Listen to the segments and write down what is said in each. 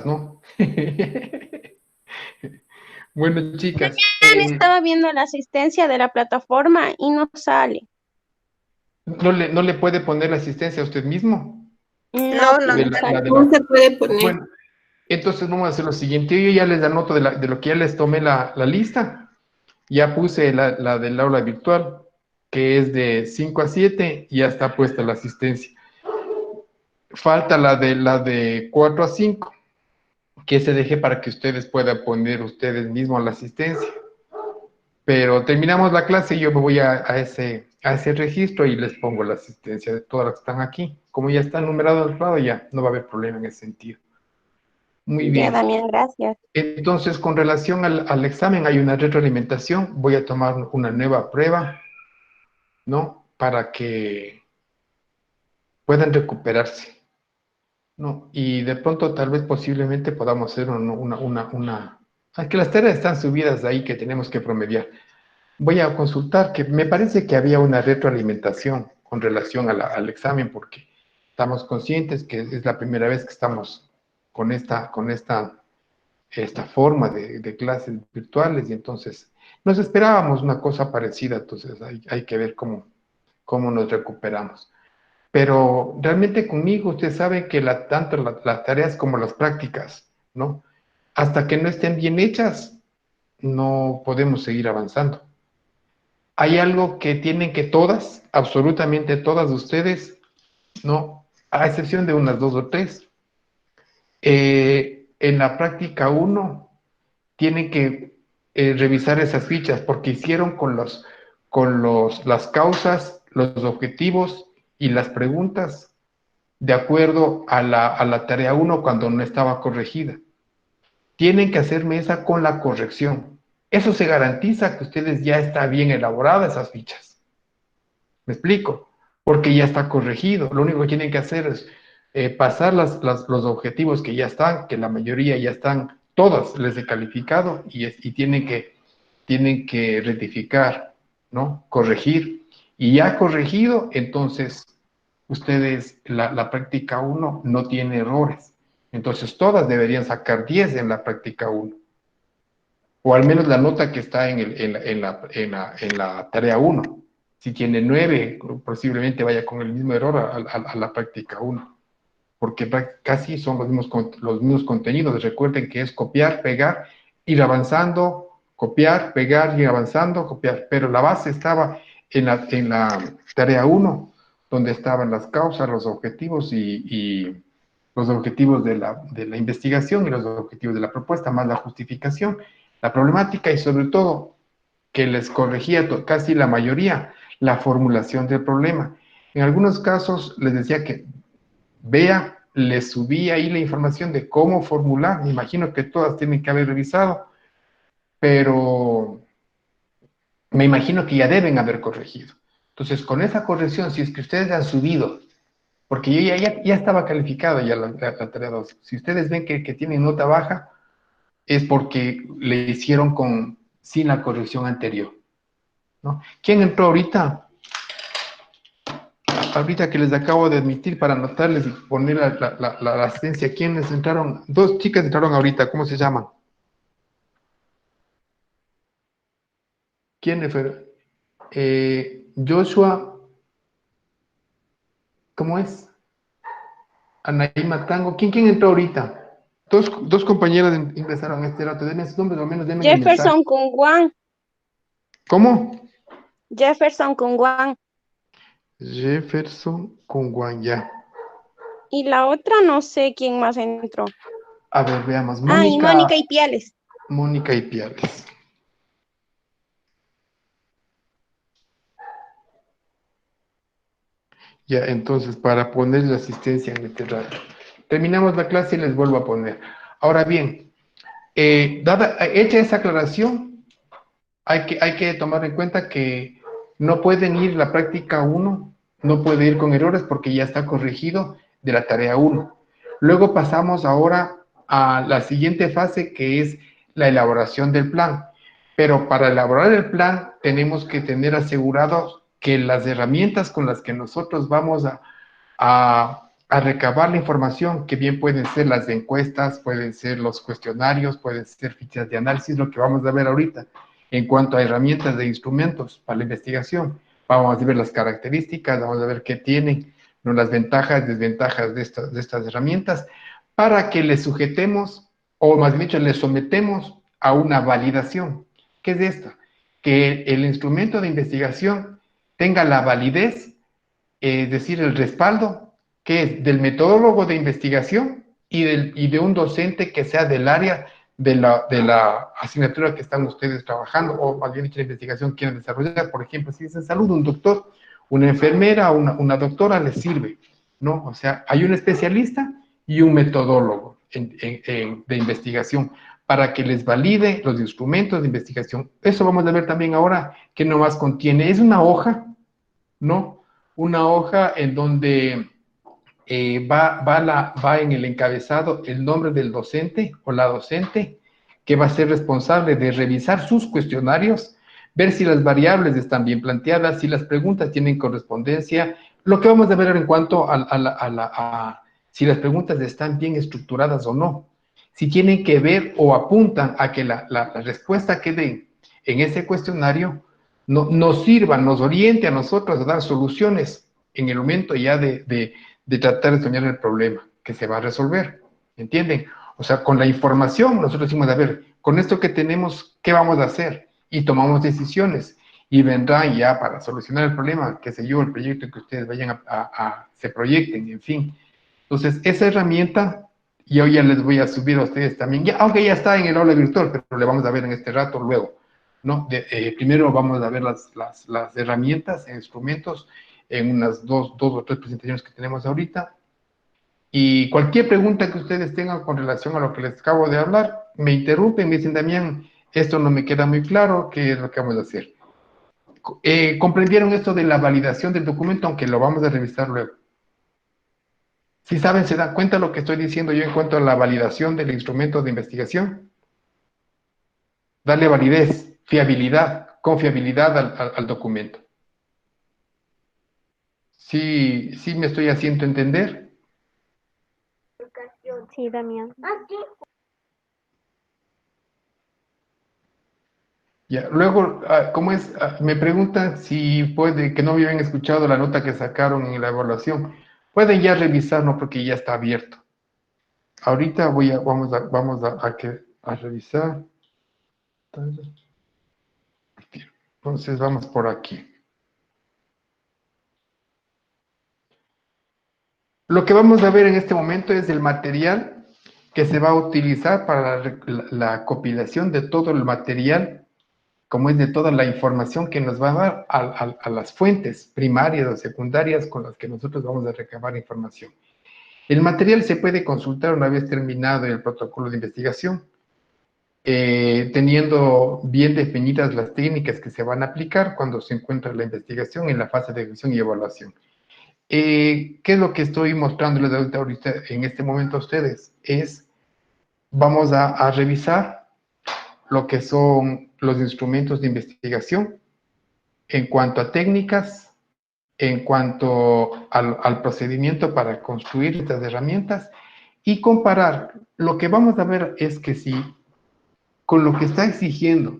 ¿no? Bueno, chicas, Estaba viendo la asistencia de la plataforma y no sale. ¿no le puede poner la asistencia a usted mismo? No, No, pues no, De no sale. de no se puede poner. bueno, entonces vamos a hacer lo siguiente. Yo ya les anoto de lo que ya les tomé la lista. Ya puse la del aula virtual, que es de 5 a 7, y ya está puesta la asistencia. Falta la de 4 a 5, que se deje para que ustedes puedan poner ustedes mismos la asistencia. Pero terminamos la clase y yo me voy a ese registro y les pongo la asistencia de todas las que están aquí. Como ya está numerado al lado, ya no va a haber problema en ese sentido. Muy Ya, bien. Damián, gracias. Entonces, con relación al examen, hay una retroalimentación. Voy a tomar una nueva prueba, ¿no? Para que puedan recuperarse, ¿no? Y de pronto, tal vez, posiblemente, podamos hacer una. Es que las tareas están subidas de ahí que tenemos que promediar. Voy a consultar, que me parece que había una retroalimentación con relación al examen, porque estamos conscientes que es la primera vez que estamos con esta forma de clases virtuales, y entonces nos esperábamos una cosa parecida, entonces hay que ver cómo nos recuperamos. Pero realmente conmigo usted sabe que tanto las tareas como las prácticas, ¿no? Hasta que no estén bien hechas, no podemos seguir avanzando. Hay algo que tienen que todas, absolutamente todas ustedes, ¿no? A excepción de unas dos o tres. En la práctica uno tienen que revisar esas fichas porque hicieron las causas, los objetivos y las preguntas de acuerdo a la tarea uno cuando no estaba corregida. Tienen que hacerme esa con la corrección. Eso se garantiza que ustedes ya está bien elaboradas esas fichas. ¿Me explico? Porque ya está corregido. Lo único que tienen que hacer es pasar los objetivos que ya están, que la mayoría ya están, todas les he calificado y tienen que rectificar, ¿no? Corregir. Y ya corregido, entonces ustedes, la práctica uno no tiene errores. Entonces todas deberían sacar 10 en la práctica uno, o al menos la nota que está en la tarea uno. Si tiene 9, posiblemente vaya con el mismo error a la práctica uno, porque casi son los mismos contenidos. Recuerden que es copiar, pegar, ir avanzando, copiar, pegar, ir avanzando, copiar, pero la base estaba en la tarea uno, donde estaban las causas, los objetivos y los objetivos de la investigación y los objetivos de la propuesta, más la justificación, la problemática y sobre todo que les corregía casi la mayoría la formulación del problema. En algunos casos les decía que vea, les subí ahí la información de cómo formular. Me imagino que todas tienen que haber revisado, pero me imagino que ya deben haber corregido. Entonces, con esa corrección, si es que ustedes han subido, porque yo ya estaba calificado ya la tarea 2. Si ustedes ven que tienen nota baja, es porque le hicieron sin la corrección anterior, ¿no? ¿Quién entró ahorita? Ahorita que les acabo de admitir para anotarles y poner la asistencia. ¿Quiénes entraron? Dos chicas entraron ahorita, ¿cómo se llaman? ¿Quién fue? Joshua, ¿cómo es? Anaí Matango. ¿Quién entró ahorita? Dos compañeras ingresaron a este rato. Denme sus nombres, o al menos denme el mensaje. Jefferson Kungwan. ¿Cómo? Jefferson Kungwan. Jefferson con Guanya. Y la otra no sé quién más entró. A ver, veamos. Ah, y Mónica Ipiales. Mónica y Piales. Ya, entonces, para poner la asistencia en este rato. Terminamos la clase y les vuelvo a poner. Ahora bien, hecha esa aclaración, hay que tomar en cuenta que no pueden ir la práctica uno, no puede ir con errores porque ya está corregido de la tarea uno. Luego pasamos ahora a la siguiente fase, que es la elaboración del plan. Pero para elaborar el plan tenemos que tener asegurado que las herramientas con las que nosotros vamos a a recabar la información, que bien pueden ser las encuestas, pueden ser los cuestionarios, pueden ser fichas de análisis, lo que vamos a ver ahorita. En cuanto a herramientas de instrumentos para la investigación, vamos a ver las características, vamos a ver qué tienen, ¿no? Las ventajas, desventajas de estas herramientas, para que les sujetemos, o más bien dicho, les sometemos a una validación. ¿Qué es esto? Que el instrumento de investigación tenga la validez, es decir, el respaldo, que es del metodólogo de investigación y de un docente que sea del área de la asignatura que están ustedes trabajando, o más bien dicho, la investigación quieren desarrollar. Por ejemplo, si es en salud, un doctor, una enfermera, una doctora les sirve, ¿no? O sea, hay un especialista y un metodólogo de investigación para que les valide los instrumentos de investigación. Eso vamos a ver también ahora, que nomás contiene, es una hoja, ¿no? Una hoja en donde va en el encabezado el nombre del docente o la docente que va a ser responsable de revisar sus cuestionarios, ver si las variables están bien planteadas, si las preguntas tienen correspondencia, lo que vamos a ver en cuanto a si las preguntas están bien estructuradas o no, si tienen que ver o apuntan a que la respuesta que den en ese cuestionario nos sirva, nos oriente a nosotros a dar soluciones en el momento ya de tratar de soñar el problema que se va a resolver, ¿entienden? O sea, con la información nosotros decimos, a ver, con esto que tenemos, ¿qué vamos a hacer? Y tomamos decisiones y vendrán ya para solucionar el problema, qué sé yo, el proyecto que ustedes vayan se proyecten, en fin. Entonces, esa herramienta, yo ya les voy a subir a ustedes también, ya, aunque ya está en el aula virtual, pero le vamos a ver en este rato luego, ¿no? Primero vamos a ver las herramientas, instrumentos, en unas dos o tres presentaciones que tenemos ahorita. Y cualquier pregunta que ustedes tengan con relación a lo que les acabo de hablar, me interrumpen, me dicen, Damián, esto no me queda muy claro, ¿qué es lo que vamos a hacer? ¿Comprendieron esto de la validación del documento? Aunque lo vamos a revisar luego. Si saben, se dan cuenta lo que estoy diciendo yo en cuanto a la validación del instrumento de investigación. Darle validez, fiabilidad, confiabilidad al documento. Sí me estoy haciendo entender. Sí, Damián. Ya, luego, ¿cómo es? Me preguntan si puede, que no habían escuchado la nota que sacaron en la evaluación. Pueden ya revisar, ¿no? Porque ya está abierto. Ahorita vamos a revisar. Entonces vamos por aquí. Lo que vamos a ver en este momento es el material que se va a utilizar para la compilación de todo el material, como es de toda la información que nos va a dar a las fuentes primarias o secundarias con las que nosotros vamos a recabar información. El material se puede consultar una vez terminado el protocolo de investigación, teniendo bien definidas las técnicas que se van a aplicar cuando se encuentra la investigación en la fase de ejecución y evaluación. ¿Qué es lo que estoy mostrándoles ahorita en este momento a ustedes? Vamos a revisar lo que son los instrumentos de investigación en cuanto a técnicas, en cuanto al procedimiento para construir estas herramientas y comparar. Lo que vamos a ver es que si con lo que está exigiendo,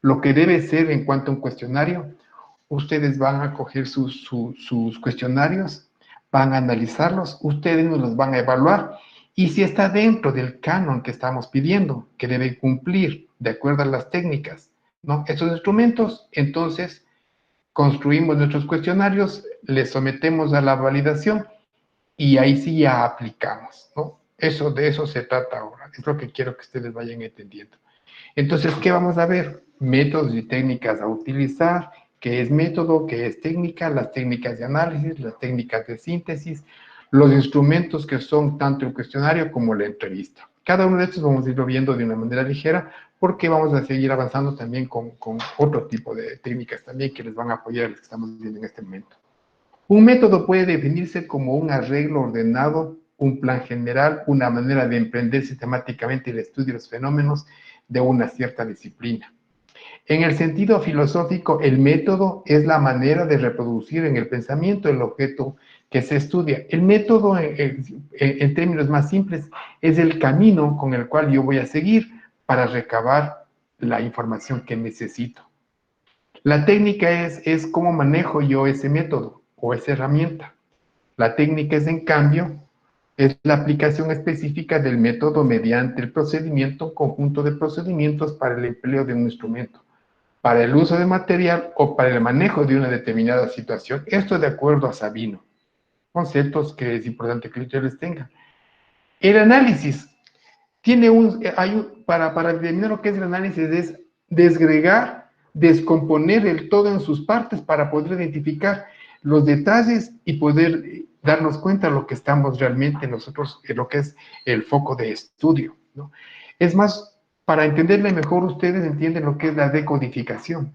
lo que debe ser en cuanto a un cuestionario, ustedes van a coger sus cuestionarios, van a analizarlos, ustedes nos los van a evaluar y si está dentro del canon que estamos pidiendo, que deben cumplir de acuerdo a las técnicas, ¿no? Estos instrumentos, entonces construimos nuestros cuestionarios, les sometemos a la validación y ahí sí ya aplicamos, ¿no? De eso se trata ahora, es lo que quiero que ustedes vayan entendiendo. Entonces, ¿qué vamos a ver? Métodos y técnicas a utilizar, qué es método, qué es técnica, las técnicas de análisis, las técnicas de síntesis, los instrumentos que son tanto el cuestionario como la entrevista. Cada uno de estos vamos a irlo viendo de una manera ligera porque vamos a seguir avanzando también con otro tipo de técnicas también que les van a apoyar a los que estamos viendo en este momento. Un método puede definirse como un arreglo ordenado, un plan general, una manera de emprender sistemáticamente el estudio de los fenómenos de una cierta disciplina. En el sentido filosófico, el método es la manera de reproducir en el pensamiento el objeto que se estudia. El método, en términos más simples, es el camino con el cual yo voy a seguir para recabar la información que necesito. La técnica es cómo manejo yo ese método o esa herramienta. La técnica es, en cambio, es la aplicación específica del método mediante el procedimiento, un conjunto de procedimientos para el empleo de un instrumento, para el uso de material o para el manejo de una determinada situación. Esto de acuerdo a Sabino. Conceptos que es importante que ustedes tengan. El análisis tiene para determinar lo que es el análisis es desgregar, descomponer el todo en sus partes para poder identificar los detalles y poder darnos cuenta de lo que estamos realmente nosotros, en lo que es el foco de estudio, ¿no? Es más, para entenderle mejor, ustedes entienden lo que es la decodificación.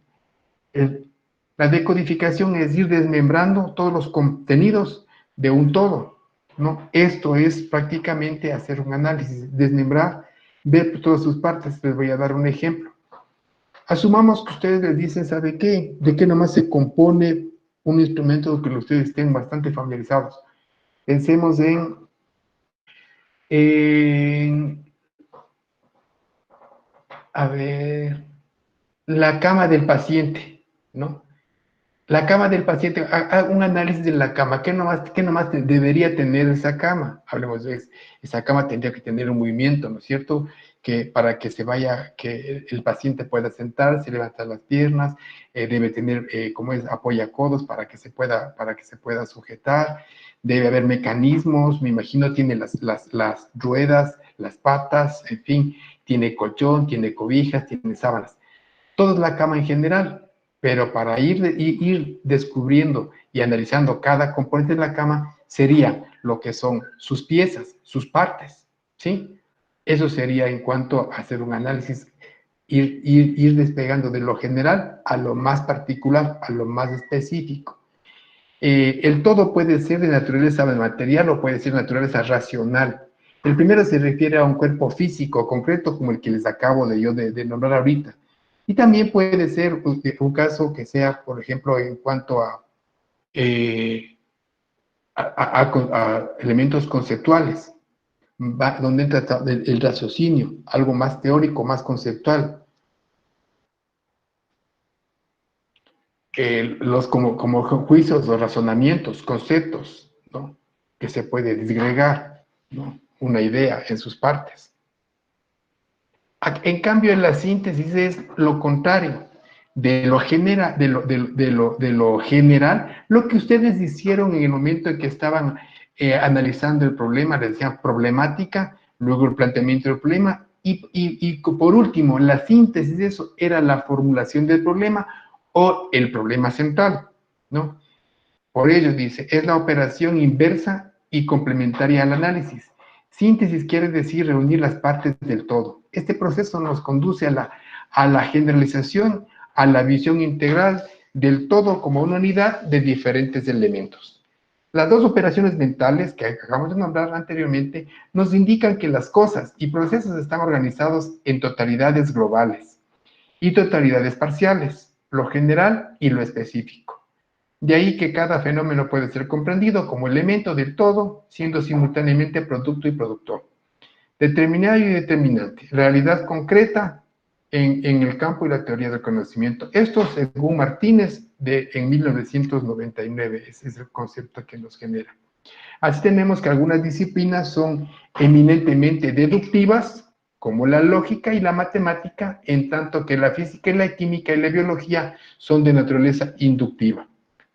La decodificación es ir desmembrando todos los contenidos de un todo, ¿no? Esto es prácticamente hacer un análisis, desmembrar, ver todas sus partes. Les voy a dar un ejemplo. Asumamos que ustedes les dicen, ¿sabe qué? ¿De qué nomás se compone un instrumento que ustedes estén bastante familiarizados? Pensemos en a ver, la cama del paciente, ¿no? La cama del paciente, haga un análisis de la cama. ¿Qué nomás debería tener esa cama? Hablemos de eso. Esa cama tendría que tener un movimiento, ¿no es cierto? Que para que se vaya, que el paciente pueda sentarse, levantar las piernas, debe tener, como es, apoyacodos para que se pueda sujetar. Debe haber mecanismos, me imagino, tiene las ruedas, las patas, en fin, tiene colchón, tiene cobijas, tiene sábanas. Todo es la cama en general. Pero para ir descubriendo y analizando cada componente de la cama, sería lo que son sus piezas, sus partes, ¿sí? Eso sería en cuanto a hacer un análisis, ir despegando de lo general a lo más particular, a lo más específico. El todo puede ser de naturaleza material o puede ser de naturaleza racional. El primero se refiere a un cuerpo físico concreto, como el que les acabo de nombrar ahorita. Y también puede ser un caso que sea, por ejemplo, en cuanto eh, a elementos conceptuales, donde entra el raciocinio, algo más teórico, más conceptual. Como juicios o razonamientos, conceptos, ¿no? Que se puede disgregar, ¿no? Una idea en sus partes. En cambio, en la síntesis es lo contrario, de lo general, lo que ustedes hicieron en el momento en que estaban analizando el problema, les decían problemática, luego el planteamiento del problema, y por último, la síntesis de eso era la formulación del problema o el problema central, ¿no? Por ello dice, es la operación inversa y complementaria al análisis. Síntesis quiere decir reunir las partes del todo. Este proceso nos conduce a la generalización, a la visión integral del todo como una unidad de diferentes elementos. Las dos operaciones mentales que acabamos de nombrar anteriormente nos indican que las cosas y procesos están organizados en totalidades globales y totalidades parciales, lo general y lo específico. De ahí que cada fenómeno puede ser comprendido como elemento del todo, siendo simultáneamente producto y productor. Determinado y determinante. Realidad concreta en el campo y la teoría del conocimiento. Esto según Martínez en 1999. Ese es el concepto que nos genera. Así tenemos que algunas disciplinas son eminentemente deductivas, como la lógica y la matemática, en tanto que la física y la química y la biología son de naturaleza inductiva.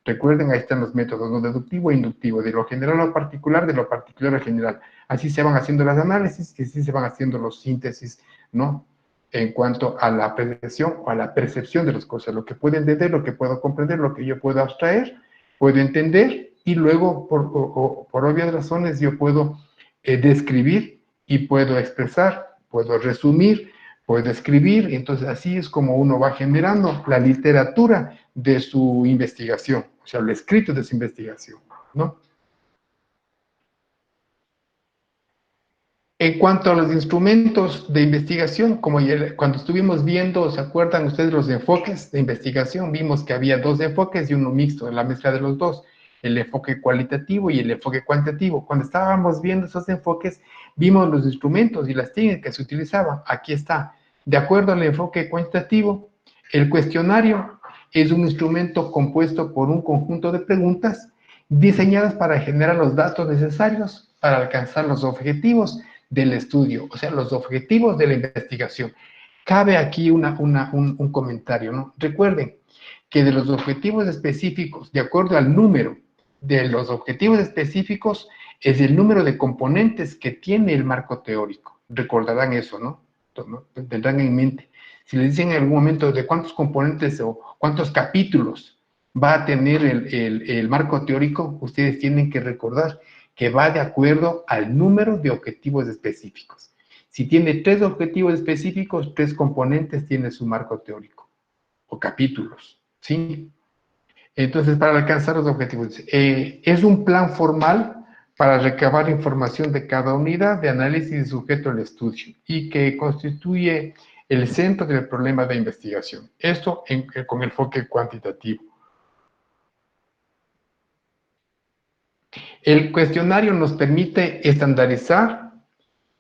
Recuerden, ahí están los métodos, ¿no? Deductivo e inductivo, de lo general a lo particular, de lo particular a general. Así se van haciendo los análisis y así se van haciendo los síntesis, ¿no? En cuanto a la apreciación o a la percepción de las cosas, lo que puedo entender, lo que puedo comprender, lo que yo puedo abstraer, puedo entender y luego, por obvias razones, yo puedo describir y puedo expresar, puedo resumir, puedo escribir, y entonces así es como uno va generando la literatura de su investigación, o sea, lo escrito de su investigación, ¿no? En cuanto a los instrumentos de investigación, como cuando estuvimos viendo, ¿se acuerdan ustedes los enfoques de investigación? Vimos que había dos enfoques y uno mixto, la mezcla de los dos. el enfoque cualitativo y el enfoque cuantitativo. Cuando estábamos viendo esos enfoques, vimos los instrumentos y las técnicas que se utilizaban. Aquí está. De acuerdo al enfoque cuantitativo, el cuestionario es un instrumento compuesto por un conjunto de preguntas diseñadas para generar los datos necesarios para alcanzar los objetivos del estudio, o sea, los objetivos de la investigación. Cabe aquí un comentario, ¿no? Recuerden que de los objetivos específicos, de acuerdo al número de los objetivos específicos, es el número de componentes que tiene el marco teórico. Recordarán eso, ¿no? Tendrán en mente. Si les dicen en algún momento de cuántos componentes o cuántos capítulos va a tener el marco teórico, ustedes tienen que recordar que va de acuerdo al número de objetivos específicos. Si tiene 3 objetivos específicos, 3 componentes tiene su marco teórico o capítulos, ¿sí? Entonces, para alcanzar los objetivos, es un plan formal para recabar información de cada unidad de análisis y sujeto al estudio y que constituye el centro del problema de investigación. Esto con enfoque cuantitativo. El cuestionario nos permite estandarizar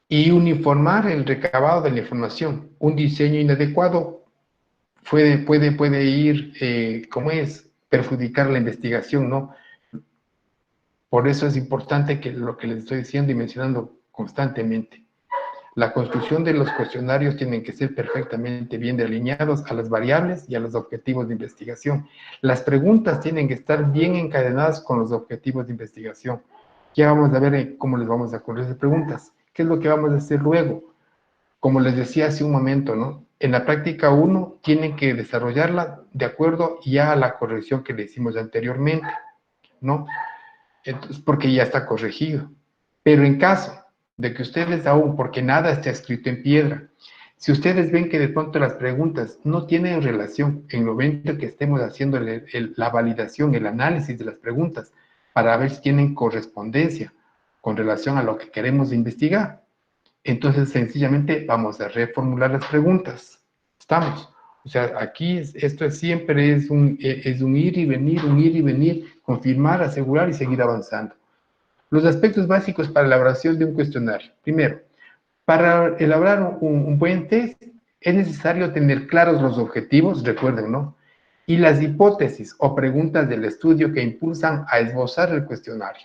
y uniformar el recabado de la información. Un diseño inadecuado puede ir, ¿cómo es?, perjudicar la investigación, ¿no? Por eso es importante que lo que les estoy diciendo y mencionando constantemente. La construcción de los cuestionarios tienen que ser perfectamente bien delineados a las variables y a los objetivos de investigación. Las preguntas tienen que estar bien encadenadas con los objetivos de investigación. Ya vamos a ver cómo les vamos a correr esas preguntas. ¿Qué es lo que vamos a hacer luego? Como les decía hace un momento, ¿no? En la práctica 1 tienen que desarrollarla de acuerdo ya a la corrección que le hicimos anteriormente, ¿no? Entonces, porque ya está corregido. Pero en caso de que ustedes aún, porque nada está escrito en piedra, si ustedes ven que de pronto las preguntas no tienen relación en el momento que estemos haciendo la validación, el análisis de las preguntas, para ver si tienen correspondencia con relación a lo que queremos investigar, entonces sencillamente vamos a reformular las preguntas. ¿Estamos? O sea, aquí esto siempre es un ir y venir, confirmar, asegurar y seguir avanzando. Los aspectos básicos para la elaboración de un cuestionario. Primero, para elaborar un buen test es necesario tener claros los objetivos, recuerden, ¿no? Y las hipótesis o preguntas del estudio que impulsan a esbozar el cuestionario.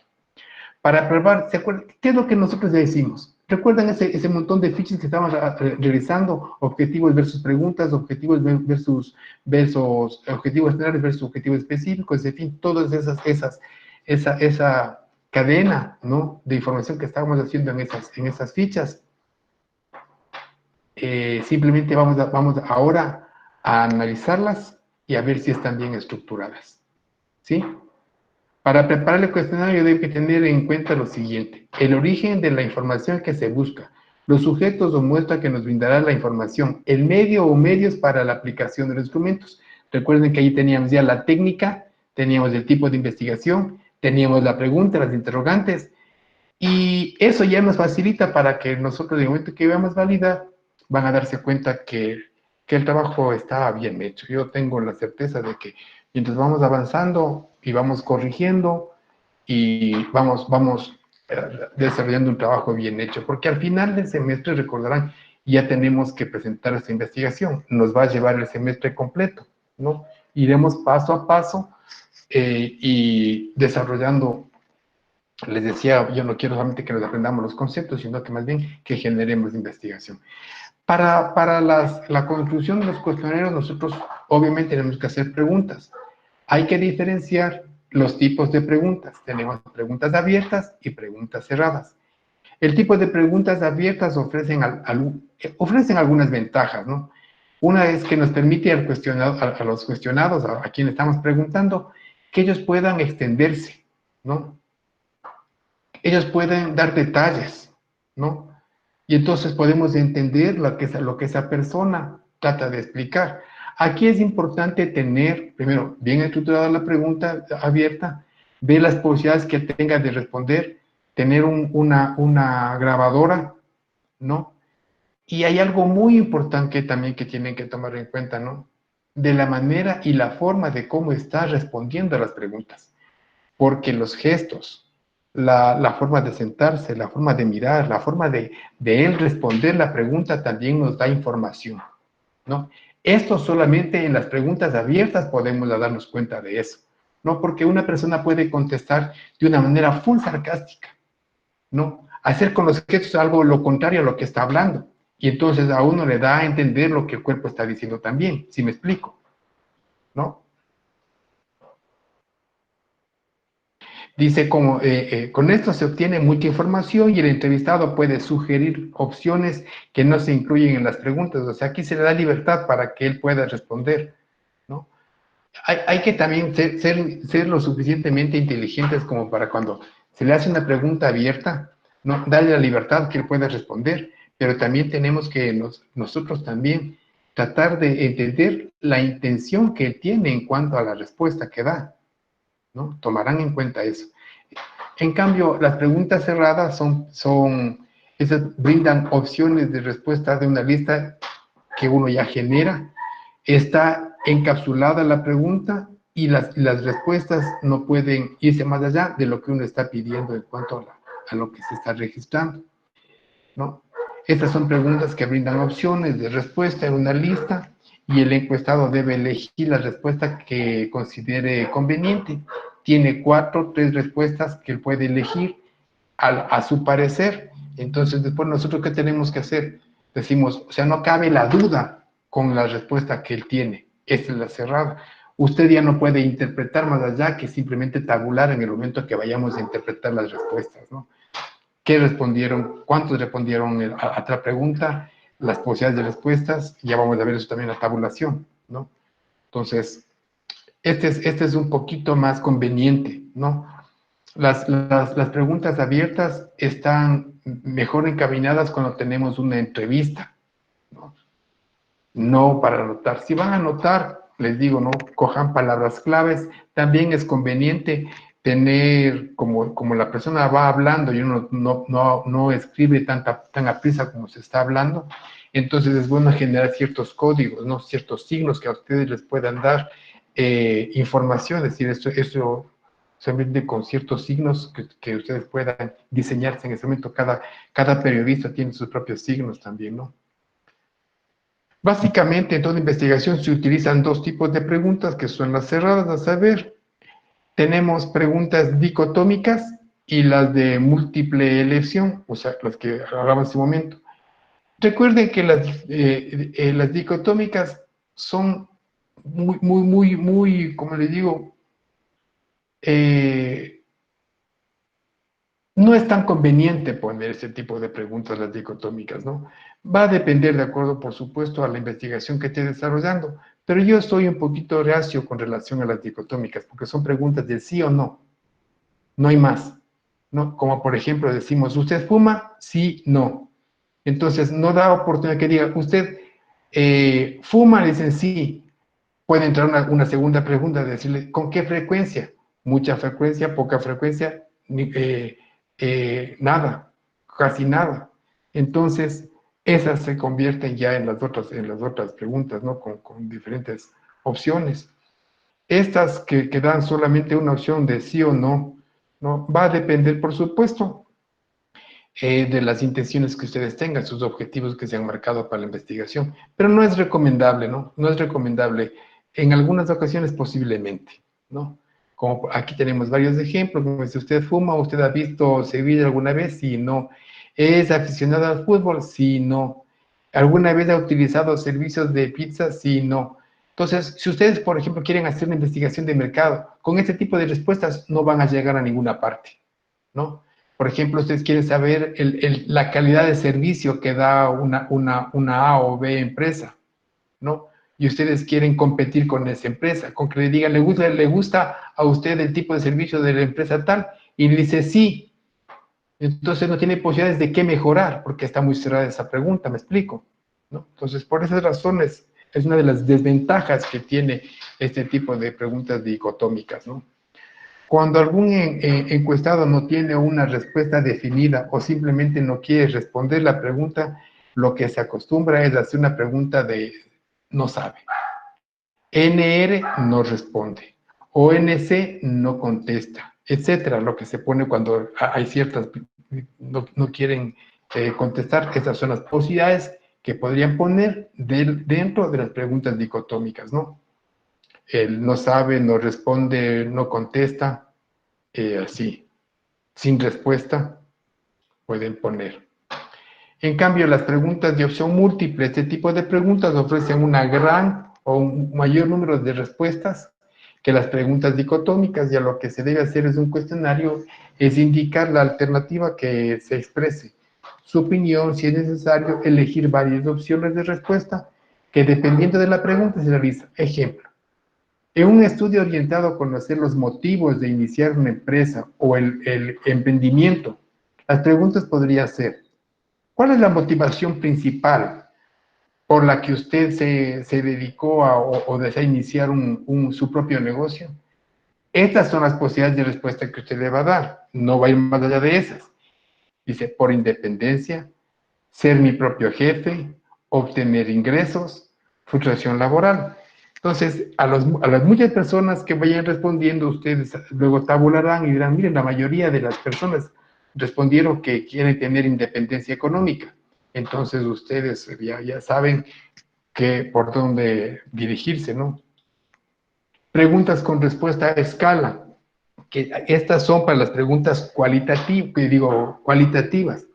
Para probar, ¿se acuerdan? ¿Qué es lo que nosotros ya hicimos? ¿Recuerdan ese montón de fichas que estábamos realizando? Objetivos versus preguntas, objetivos versus objetivos generales versus objetivos específicos, en fin, todas esa cadena, ¿no?, de información que estábamos haciendo en esas fichas. Simplemente vamos ahora a analizarlas y a ver si están bien estructuradas, ¿sí? Para preparar el cuestionario debe que tener en cuenta lo siguiente: el origen de la información que se busca, los sujetos o muestra que nos brindará la información, el medio o medios para la aplicación de los instrumentos. Recuerden que ahí teníamos ya la técnica, teníamos el tipo de investigación, teníamos la pregunta, las interrogantes, y eso ya nos facilita para que nosotros, en el momento que veamos validar, van a darse cuenta que el trabajo está bien hecho. Yo tengo la certeza de que mientras vamos avanzando y vamos corrigiendo y vamos desarrollando un trabajo bien hecho, porque al final del semestre, recordarán, ya tenemos que presentar esta investigación, nos va a llevar el semestre completo, ¿no? Iremos paso a paso y desarrollando. Les decía, yo no quiero solamente que nos aprendamos los conceptos, sino que más bien que generemos investigación. Para la construcción de los cuestionarios, nosotros obviamente tenemos que hacer preguntas. Hay que diferenciar los tipos de preguntas. Tenemos preguntas abiertas y preguntas cerradas. El tipo de preguntas abiertas ofrecen algunas ventajas, ¿no? Una es que nos permite a los cuestionados, a quienes estamos preguntando, que ellos puedan extenderse, ¿no? Ellos pueden dar detalles, ¿no? Y entonces podemos entender lo que esa persona trata de explicar. Aquí es importante tener, primero, bien estructurada la pregunta abierta, ver las posibilidades que tenga de responder, tener una grabadora, ¿no? Y hay algo muy importante también que tienen que tomar en cuenta, ¿no? De la manera y la forma de cómo está respondiendo a las preguntas. porque los gestos, la forma de sentarse, la forma de mirar, la forma de él responder la pregunta también nos da información, ¿no? Esto solamente en las preguntas abiertas podemos darnos cuenta de eso, ¿no? Porque una persona puede contestar de una manera full sarcástica, ¿no? Hacer con los gestos algo lo contrario a lo que está hablando. Y entonces a uno le da a entender lo que el cuerpo está diciendo también, si me explico, ¿no? Dice, con esto se obtiene mucha información y el entrevistado puede sugerir opciones que no se incluyen en las preguntas. O sea, aquí se le da libertad para que él pueda responder, ¿no? Hay que también ser lo suficientemente inteligentes como para cuando se le hace una pregunta abierta, ¿no? Darle la libertad que él pueda responder, pero también tenemos que nosotros también tratar de entender la intención que él tiene en cuanto a la respuesta que da, ¿no? Tomarán en cuenta eso. En cambio, las preguntas cerradas esas brindan opciones de respuesta de una lista que uno ya genera. Está encapsulada la pregunta y las respuestas no pueden irse más allá de lo que uno está pidiendo en cuanto a lo que se está registrando, ¿no? Estas son preguntas que brindan opciones de respuesta en una lista y el encuestado debe elegir la respuesta que considere conveniente. Tiene 3 respuestas que él puede elegir a su parecer. Entonces, después nosotros, ¿qué tenemos que hacer? Decimos, o sea, no cabe la duda con la respuesta que él tiene. Esta es la cerrada. Usted ya no puede interpretar más allá que simplemente tabular en el momento que vayamos a interpretar las respuestas, ¿no? ¿Qué respondieron? ¿Cuántos respondieron a otra pregunta? Las posibilidades de respuestas. Ya vamos a ver eso también en la tabulación, ¿no? Entonces, este es un poquito más conveniente, ¿no? Las preguntas abiertas están mejor encaminadas cuando tenemos una entrevista, ¿no? No para anotar. Si van a anotar, les digo, ¿no? Cojan palabras claves. También es conveniente tener, como la persona va hablando y uno no escribe tan a prisa como se está hablando, entonces es bueno generar ciertos códigos, ¿no? Ciertos signos que a ustedes les puedan dar información, es decir, eso solamente con ciertos signos que ustedes puedan diseñarse en ese momento. Cada periodista tiene sus propios signos también, ¿no? Básicamente, en toda investigación se utilizan 2 tipos de preguntas, que son las cerradas, a saber, tenemos preguntas dicotómicas y las de múltiple elección, o sea, las que hablaba en ese momento. Recuerden que las dicotómicas son muy, como les digo, no es tan conveniente poner ese tipo de preguntas, las dicotómicas, ¿no? Va a depender, de acuerdo, por supuesto, a la investigación que esté desarrollando, pero yo estoy un poquito reacio con relación a las dicotómicas, porque son preguntas de sí o no, no hay más, ¿no? Como por ejemplo decimos, ¿usted fuma? Sí, no. Entonces, no da oportunidad que diga, ¿usted fuma? Le dicen sí. Puede entrar una segunda pregunta, decirle, ¿con qué frecuencia? Mucha frecuencia, poca frecuencia, nada, casi nada. Entonces, esas se convierten ya en las otras preguntas, ¿no? Con diferentes opciones. Estas que dan solamente una opción de sí o no, ¿no? Va a depender, por supuesto, de las intenciones que ustedes tengan, sus objetivos que se han marcado para la investigación. Pero no es recomendable, ¿no? No es recomendable. En algunas ocasiones posiblemente, ¿no? Como aquí tenemos varios ejemplos, como si usted fuma, usted ha visto Sevilla alguna vez, sí, no. ¿Es aficionado al fútbol? Sí, no. ¿Alguna vez ha utilizado servicios de pizza? Sí, no. Entonces, si ustedes, por ejemplo, quieren hacer una investigación de mercado, con este tipo de respuestas no van a llegar a ninguna parte, ¿no? Por ejemplo, ustedes quieren saber la calidad de servicio que da una A o B empresa, ¿no? Y ustedes quieren competir con esa empresa, con que le digan, ¿le gusta a usted el tipo de servicio de la empresa tal? Y le dice sí. Entonces no tiene posibilidades de qué mejorar, porque está muy cerrada esa pregunta, ¿me explico? ¿No? Entonces, por esas razones, es una de las desventajas que tiene este tipo de preguntas dicotómicas, ¿no? Cuando algún encuestado no tiene una respuesta definida o simplemente no quiere responder la pregunta, lo que se acostumbra es hacer una pregunta de no sabe. NR no responde. ONC no contesta. etcétera, lo que se pone cuando hay ciertas, no quieren contestar. Estas son las posibilidades que podrían poner dentro de las preguntas dicotómicas, ¿no? El no sabe, no responde, no contesta, así, sin respuesta, pueden poner. En cambio, las preguntas de opción múltiple, este tipo de preguntas ofrecen una gran o un mayor número de respuestas que las preguntas dicotómicas. Ya lo que se debe hacer es un cuestionario, es indicar la alternativa que se exprese, su opinión, si es necesario, elegir varias opciones de respuesta que dependiendo de la pregunta se realiza. Ejemplo, en un estudio orientado a conocer los motivos de iniciar una empresa o el emprendimiento, las preguntas podrían ser: ¿cuál es la motivación principal por la que usted se dedicó o desea iniciar su propio negocio? Estas son las posibilidades de respuesta que usted le va a dar. No va a ir más allá de esas. Dice: por independencia, ser mi propio jefe, obtener ingresos, frustración laboral. Entonces, a las muchas personas que vayan respondiendo, ustedes luego tabularán y dirán: miren, la mayoría de las personas respondieron que quieren tener independencia económica. Entonces, ustedes ya saben por dónde dirigirse, ¿no? Preguntas con respuesta a escala, que estas son para las preguntas cualitativas.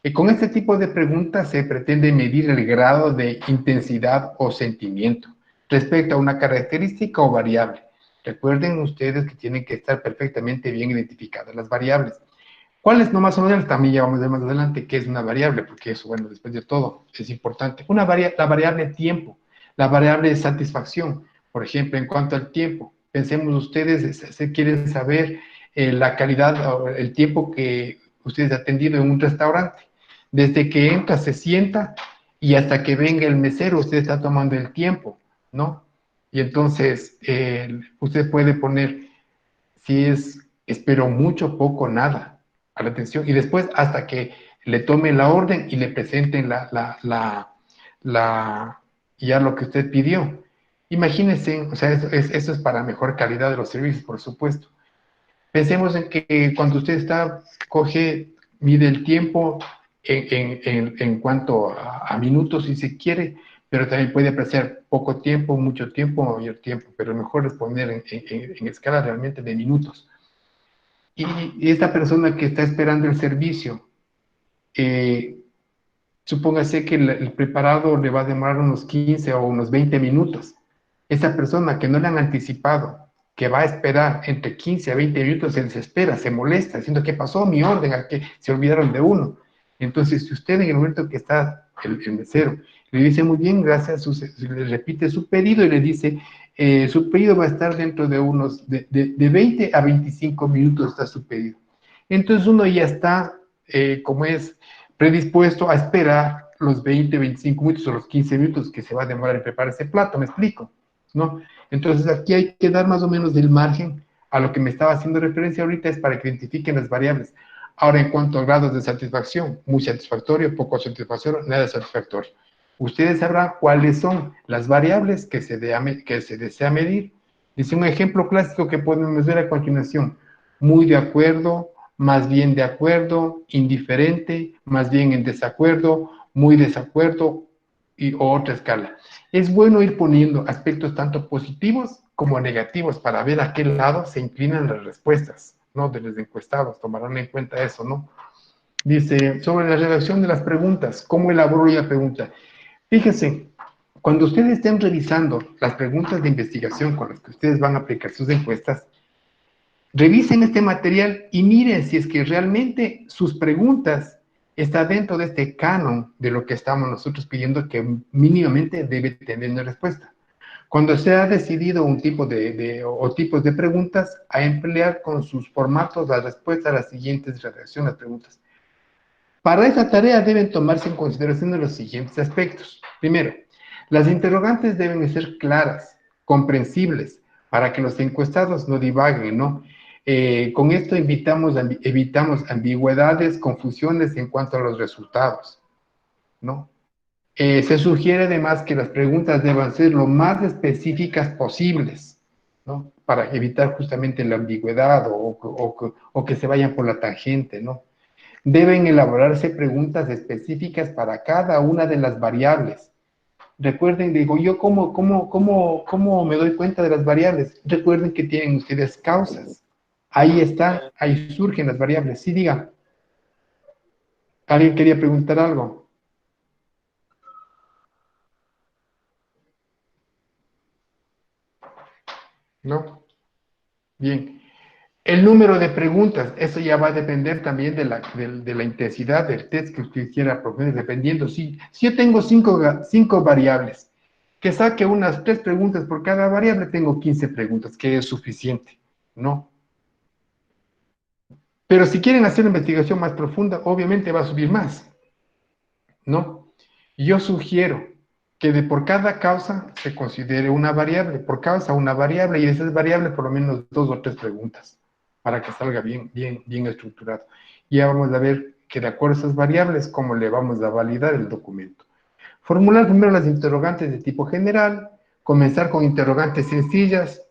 Y con este tipo de preguntas se pretende medir el grado de intensidad o sentimiento respecto a una característica o variable. Recuerden ustedes que tienen que estar perfectamente bien identificadas las variables. ¿Cuáles? No, más o menos también ya vamos a ver más adelante qué es una variable, porque eso, bueno, después de todo, es importante. La variable tiempo, la variable de satisfacción. Por ejemplo, en cuanto al tiempo, pensemos ustedes, se quieren saber la calidad o el tiempo que ustedes han atendido en un restaurante. Desde que entra, se sienta y hasta que venga el mesero, usted está tomando el tiempo, ¿no? Y entonces, usted puede poner si espero mucho, poco, nada a la atención. Y después, hasta que le tomen la orden y le presenten ya lo que usted pidió. Imagínense, o sea, eso es para mejor calidad de los servicios, por supuesto. Pensemos en que cuando usted mide el tiempo en cuanto a minutos, si se quiere, pero también puede apreciar poco tiempo, mucho tiempo, mayor tiempo, pero mejor es poner en escala realmente de minutos. Y esta persona que está esperando el servicio, supóngase que el preparado le va a demorar unos 15 o unos 20 minutos. Esa persona que no le han anticipado, que va a esperar entre 15 a 20 minutos, se desespera, se molesta, diciendo: ¿qué pasó? Mi orden, ¿a qué se olvidaron de uno? Entonces, si usted en el momento que está el mesero le dice: muy bien, gracias, le repite su pedido y le dice: su pedido va a estar dentro de de 20 a 25 minutos está su pedido. Entonces uno ya está, como es, predispuesto a esperar los 20, 25 minutos o los 15 minutos que se va a demorar en preparar ese plato, ¿me explico? ¿No? Entonces aquí hay que dar más o menos del margen a lo que me estaba haciendo referencia ahorita, es para que identifiquen las variables. Ahora, en cuanto a grados de satisfacción, muy satisfactorio, poco satisfactorio, nada satisfactorio. Ustedes sabrán cuáles son las variables que se desea medir. Dice un ejemplo clásico que podemos ver a continuación: muy de acuerdo, más bien de acuerdo, indiferente, más bien en desacuerdo, muy desacuerdo y otra escala. Es bueno ir poniendo aspectos tanto positivos como negativos para ver a qué lado se inclinan las respuestas, ¿no? De los encuestados, tomarán en cuenta eso, ¿no? Dice, sobre la redacción de las preguntas, ¿cómo elaboro la pregunta? Fíjense, cuando ustedes estén revisando las preguntas de investigación con las que ustedes van a aplicar sus encuestas, revisen este material y miren si es que realmente sus preguntas están dentro de este canon de lo que estamos nosotros pidiendo que mínimamente debe tener una respuesta. Cuando se ha decidido un tipo o tipos de preguntas, a emplear con sus formatos la respuesta a las siguientes redacciones de preguntas. Para esta tarea deben tomarse en consideración los siguientes aspectos. Primero, las interrogantes deben ser claras, comprensibles, para que los encuestados no divaguen, ¿no? Con esto evitamos ambigüedades, confusiones en cuanto a los resultados, ¿no? Se sugiere además que las preguntas deban ser lo más específicas posibles, ¿no? Para evitar justamente la ambigüedad o que se vayan por la tangente, ¿no? Deben elaborarse preguntas específicas para cada una de las variables. Recuerden, digo, yo cómo me doy cuenta de las variables. Recuerden que tienen ustedes causas. Ahí está, ahí surgen las variables. Sí, diga. ¿Alguien quería preguntar algo? ¿No? Bien. El número de preguntas, eso ya va a depender también de la intensidad del test que usted quiera proponer, dependiendo. Si yo tengo cinco variables, que saque unas 3 preguntas por cada variable, tengo 15 preguntas, que es suficiente, ¿no? Pero si quieren hacer una investigación más profunda, obviamente va a subir más, ¿no? Yo sugiero que por cada causa se considere una variable, por causa una variable, y de esas variables por lo menos 2 o 3 preguntas, para que salga bien estructurado. Y ya vamos a ver que de acuerdo a esas variables, cómo le vamos a validar el documento. Formular primero las interrogantes de tipo general, comenzar con interrogantes sencillas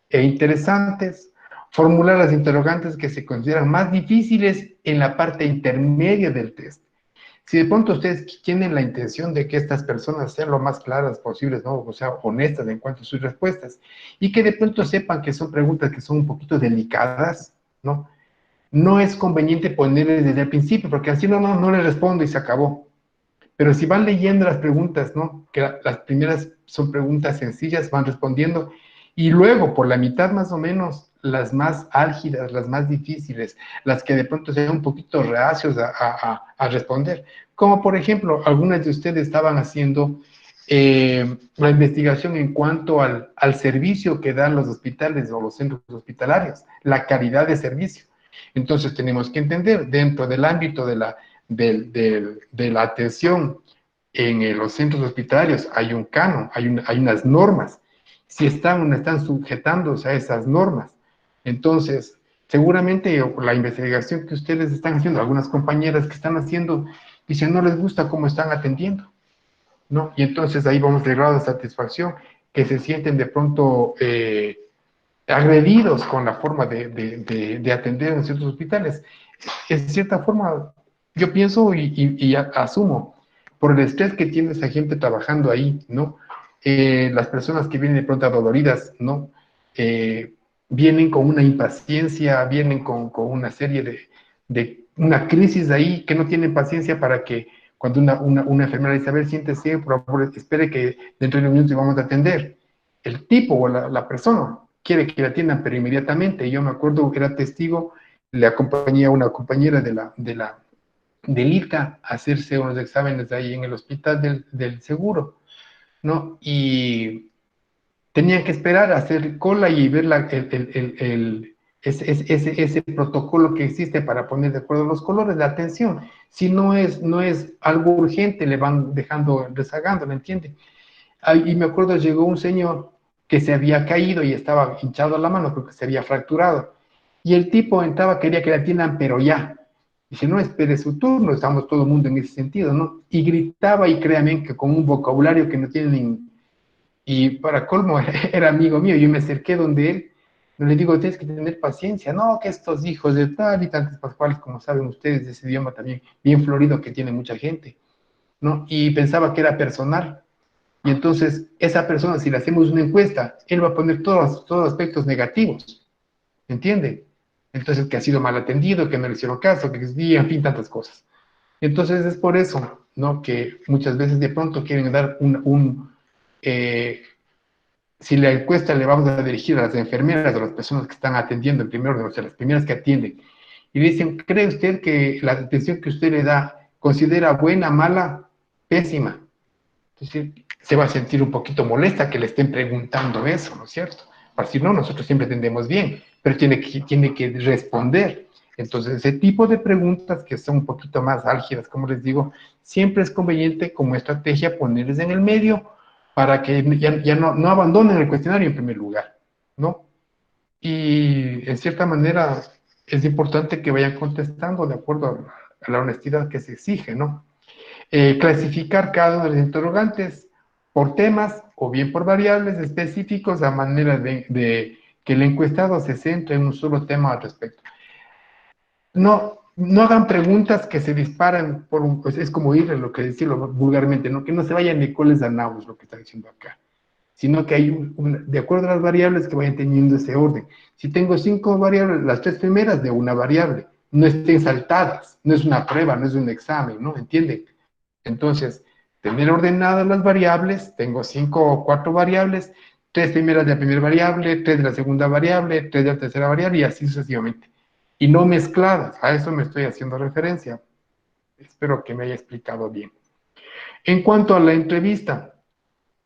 e interesantes, formular las interrogantes que se consideran más difíciles en la parte intermedia del test. Si de pronto ustedes tienen la intención de que estas personas sean lo más claras posibles, ¿no? O sea, honestas en cuanto a sus respuestas, y que de pronto sepan que son preguntas que son un poquito delicadas, ¿no? No es conveniente ponerles desde el principio, porque así no les respondo y se acabó. Pero si van leyendo las preguntas, ¿no? Que las primeras son preguntas sencillas, van respondiendo, y luego por la mitad más o menos, las más álgidas, las más difíciles, las que de pronto sean un poquito reacios a responder. Como por ejemplo, algunas de ustedes estaban haciendo la investigación en cuanto al servicio que dan los hospitales o los centros hospitalarios, la calidad de servicio. Entonces tenemos que entender, dentro del ámbito de la atención en los centros hospitalarios hay un canon, hay unas normas. Si están o no están sujetándose a esas normas. Entonces, seguramente la investigación que ustedes están haciendo, algunas compañeras que están haciendo, dicen no les gusta cómo están atendiendo, ¿no? Y entonces ahí vamos de grado de satisfacción, que se sienten de pronto agredidos con la forma de atender en ciertos hospitales. En cierta forma, yo pienso y asumo, por el estrés que tiene esa gente trabajando ahí, ¿no? Las personas que vienen de pronto adoloridas, ¿no? Vienen con una impaciencia, vienen con una serie de una crisis ahí, que no tienen paciencia para que cuando una enfermera dice, a ver, siéntese, por favor, espere que dentro de unos minutos vamos a atender. El tipo o la persona quiere que la atiendan, pero inmediatamente. Yo me acuerdo que era testigo, le acompañé a una compañera del ICA a hacerse unos exámenes ahí en el hospital del seguro, ¿no? Y tenían que esperar a hacer cola y ver ese protocolo que existe para poner de acuerdo los colores, la atención. Si no es algo urgente, le van dejando, rezagando, ¿me entiende? Y me acuerdo, llegó un señor que se había caído y estaba hinchado la mano porque se había fracturado. Y el tipo entraba, quería que la atiendan, pero ya. Dice, no, espere su turno, estamos todo el mundo en ese sentido, ¿no? Y gritaba, y créanme que con un vocabulario que no tienen. Y para colmo, era amigo mío, yo me acerqué donde él, le digo, tienes que tener paciencia, no, que estos hijos de tal y tantos pascuales, como saben ustedes, de ese idioma también bien florido que tiene mucha gente, ¿no? Y pensaba que era personal. Y entonces, esa persona, si le hacemos una encuesta, él va a poner todos aspectos negativos, ¿entiende? Entonces, que ha sido mal atendido, que no le hicieron caso, que y en fin, tantas cosas. Entonces, es por eso, ¿no? Que muchas veces de pronto quieren dar si la encuesta le vamos a dirigir a las enfermeras, a las personas que están atendiendo en primer orden, o sea, las primeras que atienden, y dicen, ¿cree usted que la atención que usted le da considera buena, mala, pésima? Entonces, se va a sentir un poquito molesta que le estén preguntando eso, ¿no es cierto? Para decir, no, nosotros siempre entendemos bien, pero tiene que responder. Entonces, ese tipo de preguntas que son un poquito más álgidas, como les digo, siempre es conveniente como estrategia ponerles en el medio para que ya no abandonen el cuestionario en primer lugar, ¿no? Y en cierta manera es importante que vayan contestando de acuerdo a la honestidad que se exige, ¿no? Clasificar cada uno de los interrogantes por temas o bien por variables específicos a manera de que el encuestado se centre en un solo tema al respecto. No hagan preguntas que se disparen por un, pues es como ir a lo que decirlo vulgarmente, ¿no? Que no se vayan de coles a nabos, lo que está diciendo acá, sino que hay de acuerdo a las variables que vayan teniendo ese orden. Si tengo 5 variables, las 3 primeras de una variable, no estén saltadas, no es una prueba, no es un examen, ¿no? ¿Entienden? Entonces, tener ordenadas las variables, tengo 5 o 4 variables, 3 primeras de la primera variable, 3 de la segunda variable, 3 de la tercera variable y así sucesivamente. Y no mezcladas, a eso me estoy haciendo referencia. Espero que me haya explicado bien. En cuanto a la entrevista,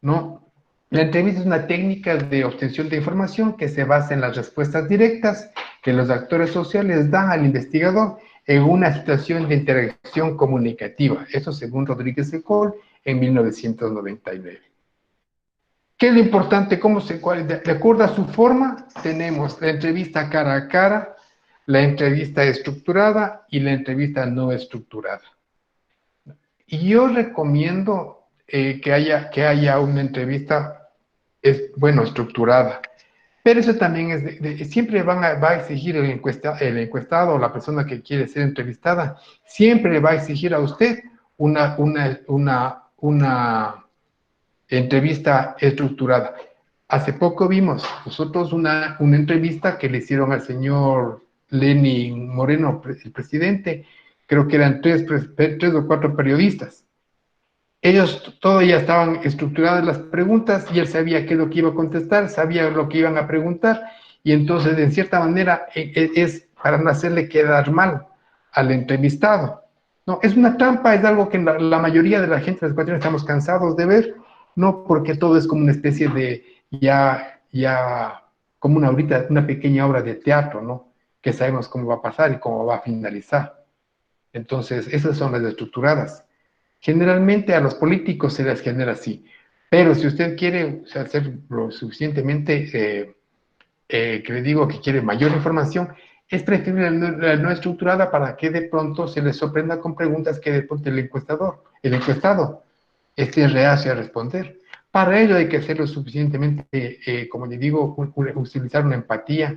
¿no? La entrevista es una técnica de obtención de información que se basa en las respuestas directas que los actores sociales dan al investigador en una situación de interacción comunicativa. Eso según Rodríguez de Cole en 1999. ¿Qué es lo importante? De acuerdo a su forma, tenemos la entrevista cara a cara, la entrevista estructurada y la entrevista no estructurada. Y yo recomiendo que haya una entrevista, bueno, estructurada. Pero eso también siempre va a exigir el encuestado o la persona que quiere ser entrevistada, siempre va a exigir a usted una entrevista estructurada. Hace poco vimos nosotros una entrevista que le hicieron al señor Lenín Moreno, el presidente, creo que eran tres o cuatro periodistas. Ellos todos ya estaban estructuradas las preguntas y él sabía qué es lo que iba a contestar, sabía lo que iban a preguntar y entonces en cierta manera es para no hacerle quedar mal al entrevistado. No, es una trampa, es algo que la mayoría de la gente de las ecuatorianos estamos cansados de ver, no porque todo es como una especie de como ahorita una pequeña obra de teatro, ¿no? Que sabemos cómo va a pasar y cómo va a finalizar. Entonces, esas son las estructuradas. Generalmente a los políticos se les genera así, pero si usted quiere ser lo suficientemente, que le digo que quiere mayor información, es preferible la no estructurada para que de pronto se le sorprenda con preguntas que de pronto el encuestado, esté reacio a responder. Para ello hay que hacerlo suficientemente, como le digo, utilizar una empatía,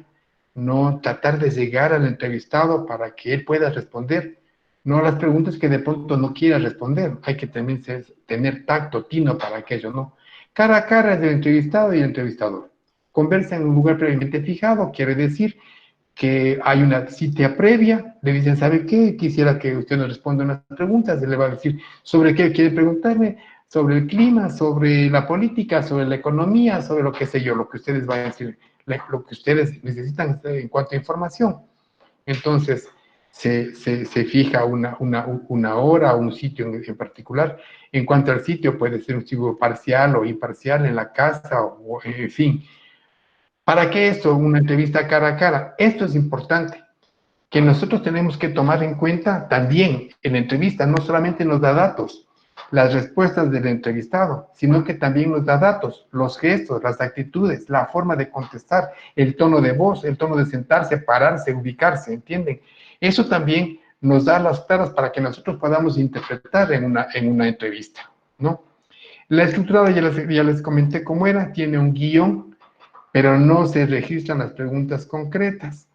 no tratar de llegar al entrevistado para que él pueda responder, no las preguntas que de pronto no quiera responder. Hay que también tener tacto, tino para aquello, ¿no? Cara a cara es el entrevistado y el entrevistador. Conversa en un lugar previamente fijado, quiere decir que hay una cita previa, le dicen, ¿sabe qué? Quisiera que usted nos responda unas preguntas, él le va a decir, ¿sobre qué quiere preguntarme? Sobre el clima, sobre la política, sobre la economía, sobre lo que sé yo, lo que ustedes van a decir, lo que ustedes necesitan en cuanto a información. Entonces, se fija una hora o un sitio en particular. En cuanto al sitio, puede ser un sitio parcial o imparcial en la casa, o en fin. ¿Para qué esto? Una entrevista cara a cara. Esto es importante, que nosotros tenemos que tomar en cuenta también en la entrevista, no solamente nos da datos, las respuestas del entrevistado, sino que también nos da datos, los gestos, las actitudes, la forma de contestar, el tono de voz, el tono de sentarse, pararse, ubicarse, ¿entienden? Eso también nos da las claras para que nosotros podamos interpretar en una entrevista, ¿no? La estructura ya les comenté cómo era, tiene un guión, pero no se registran las preguntas concretas.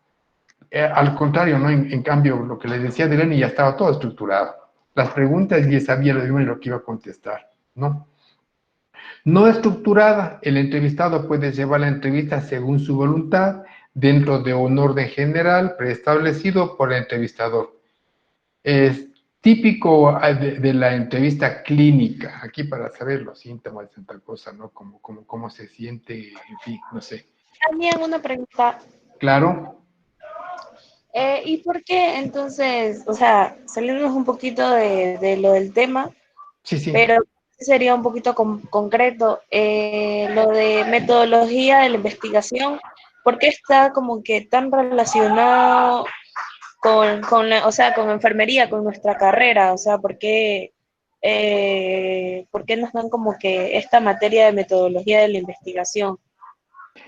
Al contrario, ¿no? En cambio, lo que les decía de Lenny ya estaba todo estructurado. Las preguntas ya sabía lo que iba a contestar, ¿no? No estructurada, el entrevistado puede llevar la entrevista según su voluntad, dentro de un orden general preestablecido por el entrevistador. Es típico de la entrevista clínica, aquí para saber los síntomas de tal cosa, ¿no? Cómo se siente, en fin, no sé. También una pregunta. Claro. ¿Y por qué entonces, o sea, salimos un poquito de lo del tema, Sí, sí. pero sería un poquito concreto, lo de metodología de la investigación, ¿por qué está como que tan relacionado o sea, con enfermería, con nuestra carrera? O sea, ¿por qué nos dan como que esta materia de metodología de la investigación?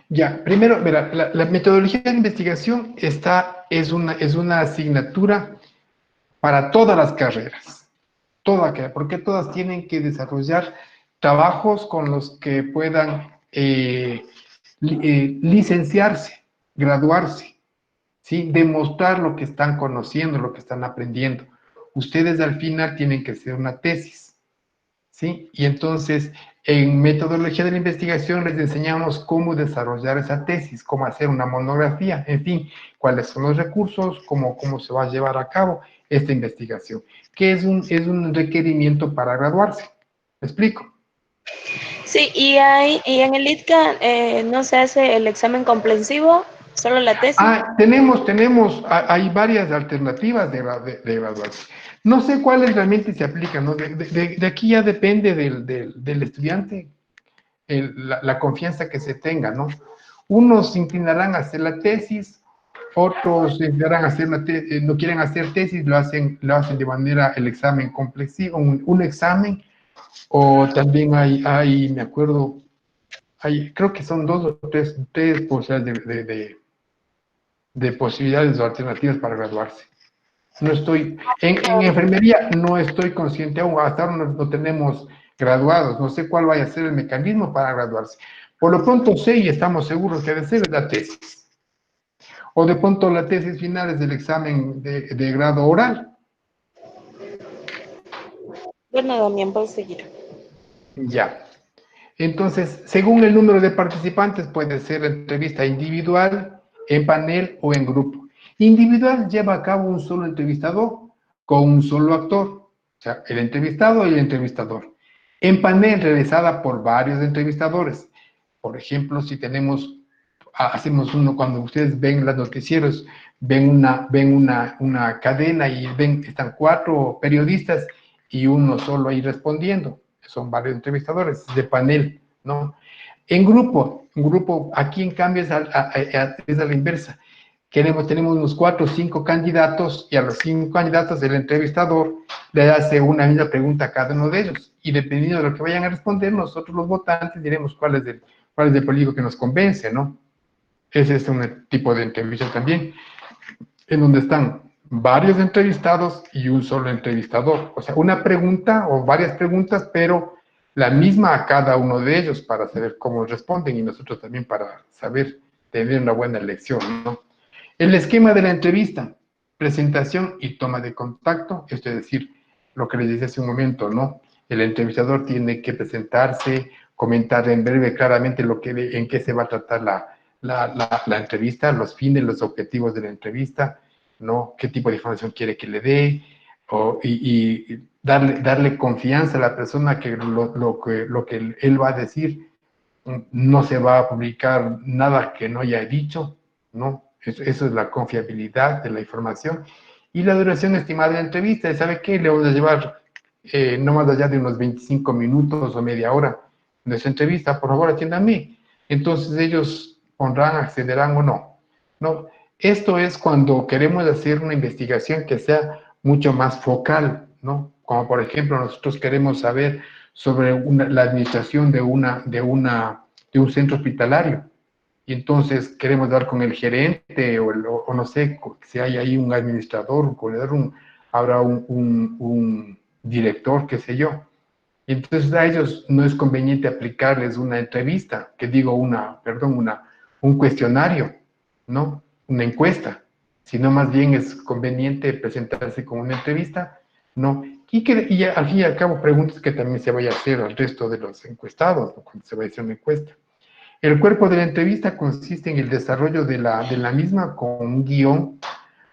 Ya, primero, mira, la metodología de investigación es una asignatura para todas las carreras, porque todas tienen que desarrollar trabajos con los que puedan licenciarse, graduarse, ¿sí? Demostrar lo que están conociendo, lo que están aprendiendo. Ustedes al final tienen que hacer una tesis, ¿sí? Y entonces, en metodología de la investigación les enseñamos cómo desarrollar esa tesis, cómo hacer una monografía, en fin, cuáles son los recursos, cómo se va a llevar a cabo esta investigación, que es un requerimiento para graduarse. ¿Me explico? Sí, y en el ITCA no se hace el examen comprensivo, solo la tesis. Hay varias alternativas de graduarse. No sé cuáles realmente se aplican, ¿no? De aquí ya depende del estudiante, la confianza que se tenga, ¿no? Unos se inclinarán a hacer la tesis, otros se inclinarán a hacer no quieren hacer tesis, lo hacen de manera el examen complexivo, un examen, o también me acuerdo, creo que son dos o tres posibilidades de posibilidades o alternativas para graduarse. No estoy, en enfermería no estoy consciente aún, hasta ahora no tenemos graduados, no sé cuál vaya a ser el mecanismo para graduarse. Por lo pronto sé y estamos seguros que debe ser la tesis. O de pronto la tesis final es del examen de grado oral. Bueno, Damián, puedes seguir. Ya. Entonces, según el número de participantes, puede ser entrevista individual, en panel o en grupo. Individual lleva a cabo un solo entrevistador con un solo actor, o sea, el entrevistado y el entrevistador. En panel, realizada por varios entrevistadores. Por ejemplo, si hacemos uno cuando ustedes ven los noticieros, ven una cadena y están 4 periodistas y uno solo ahí respondiendo. Son varios entrevistadores de panel, ¿no? En grupo, aquí en cambio es a la inversa. Tenemos unos 4 o 5 candidatos y a los 5 candidatos el entrevistador le hace una misma pregunta a cada uno de ellos y dependiendo de lo que vayan a responder, nosotros los votantes diremos cuál es el político que nos convence, ¿no? Ese es un tipo de entrevista también, en donde están varios entrevistados y un solo entrevistador. O sea, una pregunta o varias preguntas, pero la misma a cada uno de ellos para saber cómo responden y nosotros también para saber tener una buena elección, ¿no? El esquema de la entrevista, presentación y toma de contacto, esto es decir, lo que les dije hace un momento, ¿no? El entrevistador tiene que presentarse, comentar en breve claramente en qué se va a tratar la entrevista, los fines, los objetivos de la entrevista, ¿no? Qué tipo de información quiere que le dé, y darle confianza a la persona que lo que él va a decir no se va a publicar nada que no haya dicho, ¿no? Eso es la confiabilidad de la información. Y la duración estimada de la entrevista, ¿sabe qué? Le vamos a llevar no más allá de unos 25 minutos o media hora de esa entrevista, por favor, atiéndame. Entonces ellos pondrán, accederán o no. No, esto es cuando queremos hacer una investigación que sea mucho más focal, ¿no? Como por ejemplo, nosotros queremos saber sobre la administración de un centro hospitalario. Y entonces queremos dar con el gerente o no sé, si hay ahí un administrador, un coordinador, habrá un director, qué sé yo. Y entonces a ellos no es conveniente aplicarles una entrevista, que digo un cuestionario, ¿no? Una encuesta, sino más bien es conveniente presentarse con una entrevista, ¿no? Y al fin y al cabo preguntas que también se vaya a hacer al resto de los encuestados, ¿no? Cuando se vaya a hacer una encuesta. El cuerpo de la entrevista consiste en el desarrollo de la misma con un guión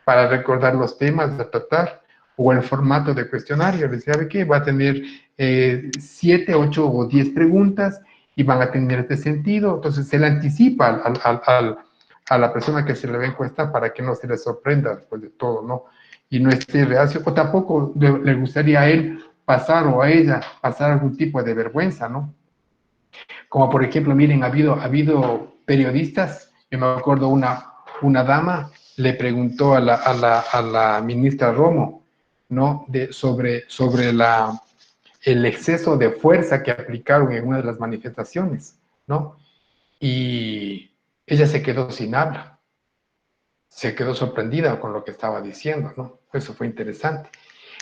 para recordar los temas a tratar o el formato de cuestionario. Les sabe que va a tener 7, 8 o 10 preguntas y van a tener este sentido. Entonces se le anticipa a la persona que se le va a encuestar para que no se le sorprenda después de todo, ¿no? Y no esté reacio, o tampoco le gustaría a él pasar o a ella pasar algún tipo de vergüenza, ¿no? Como por ejemplo, miren, ha habido periodistas, yo me acuerdo una dama le preguntó a la ministra Romo, ¿no? Sobre el exceso de fuerza que aplicaron en una de las manifestaciones, ¿no? Y ella se quedó sin habla, se quedó sorprendida con lo que estaba diciendo, ¿no? Eso fue interesante.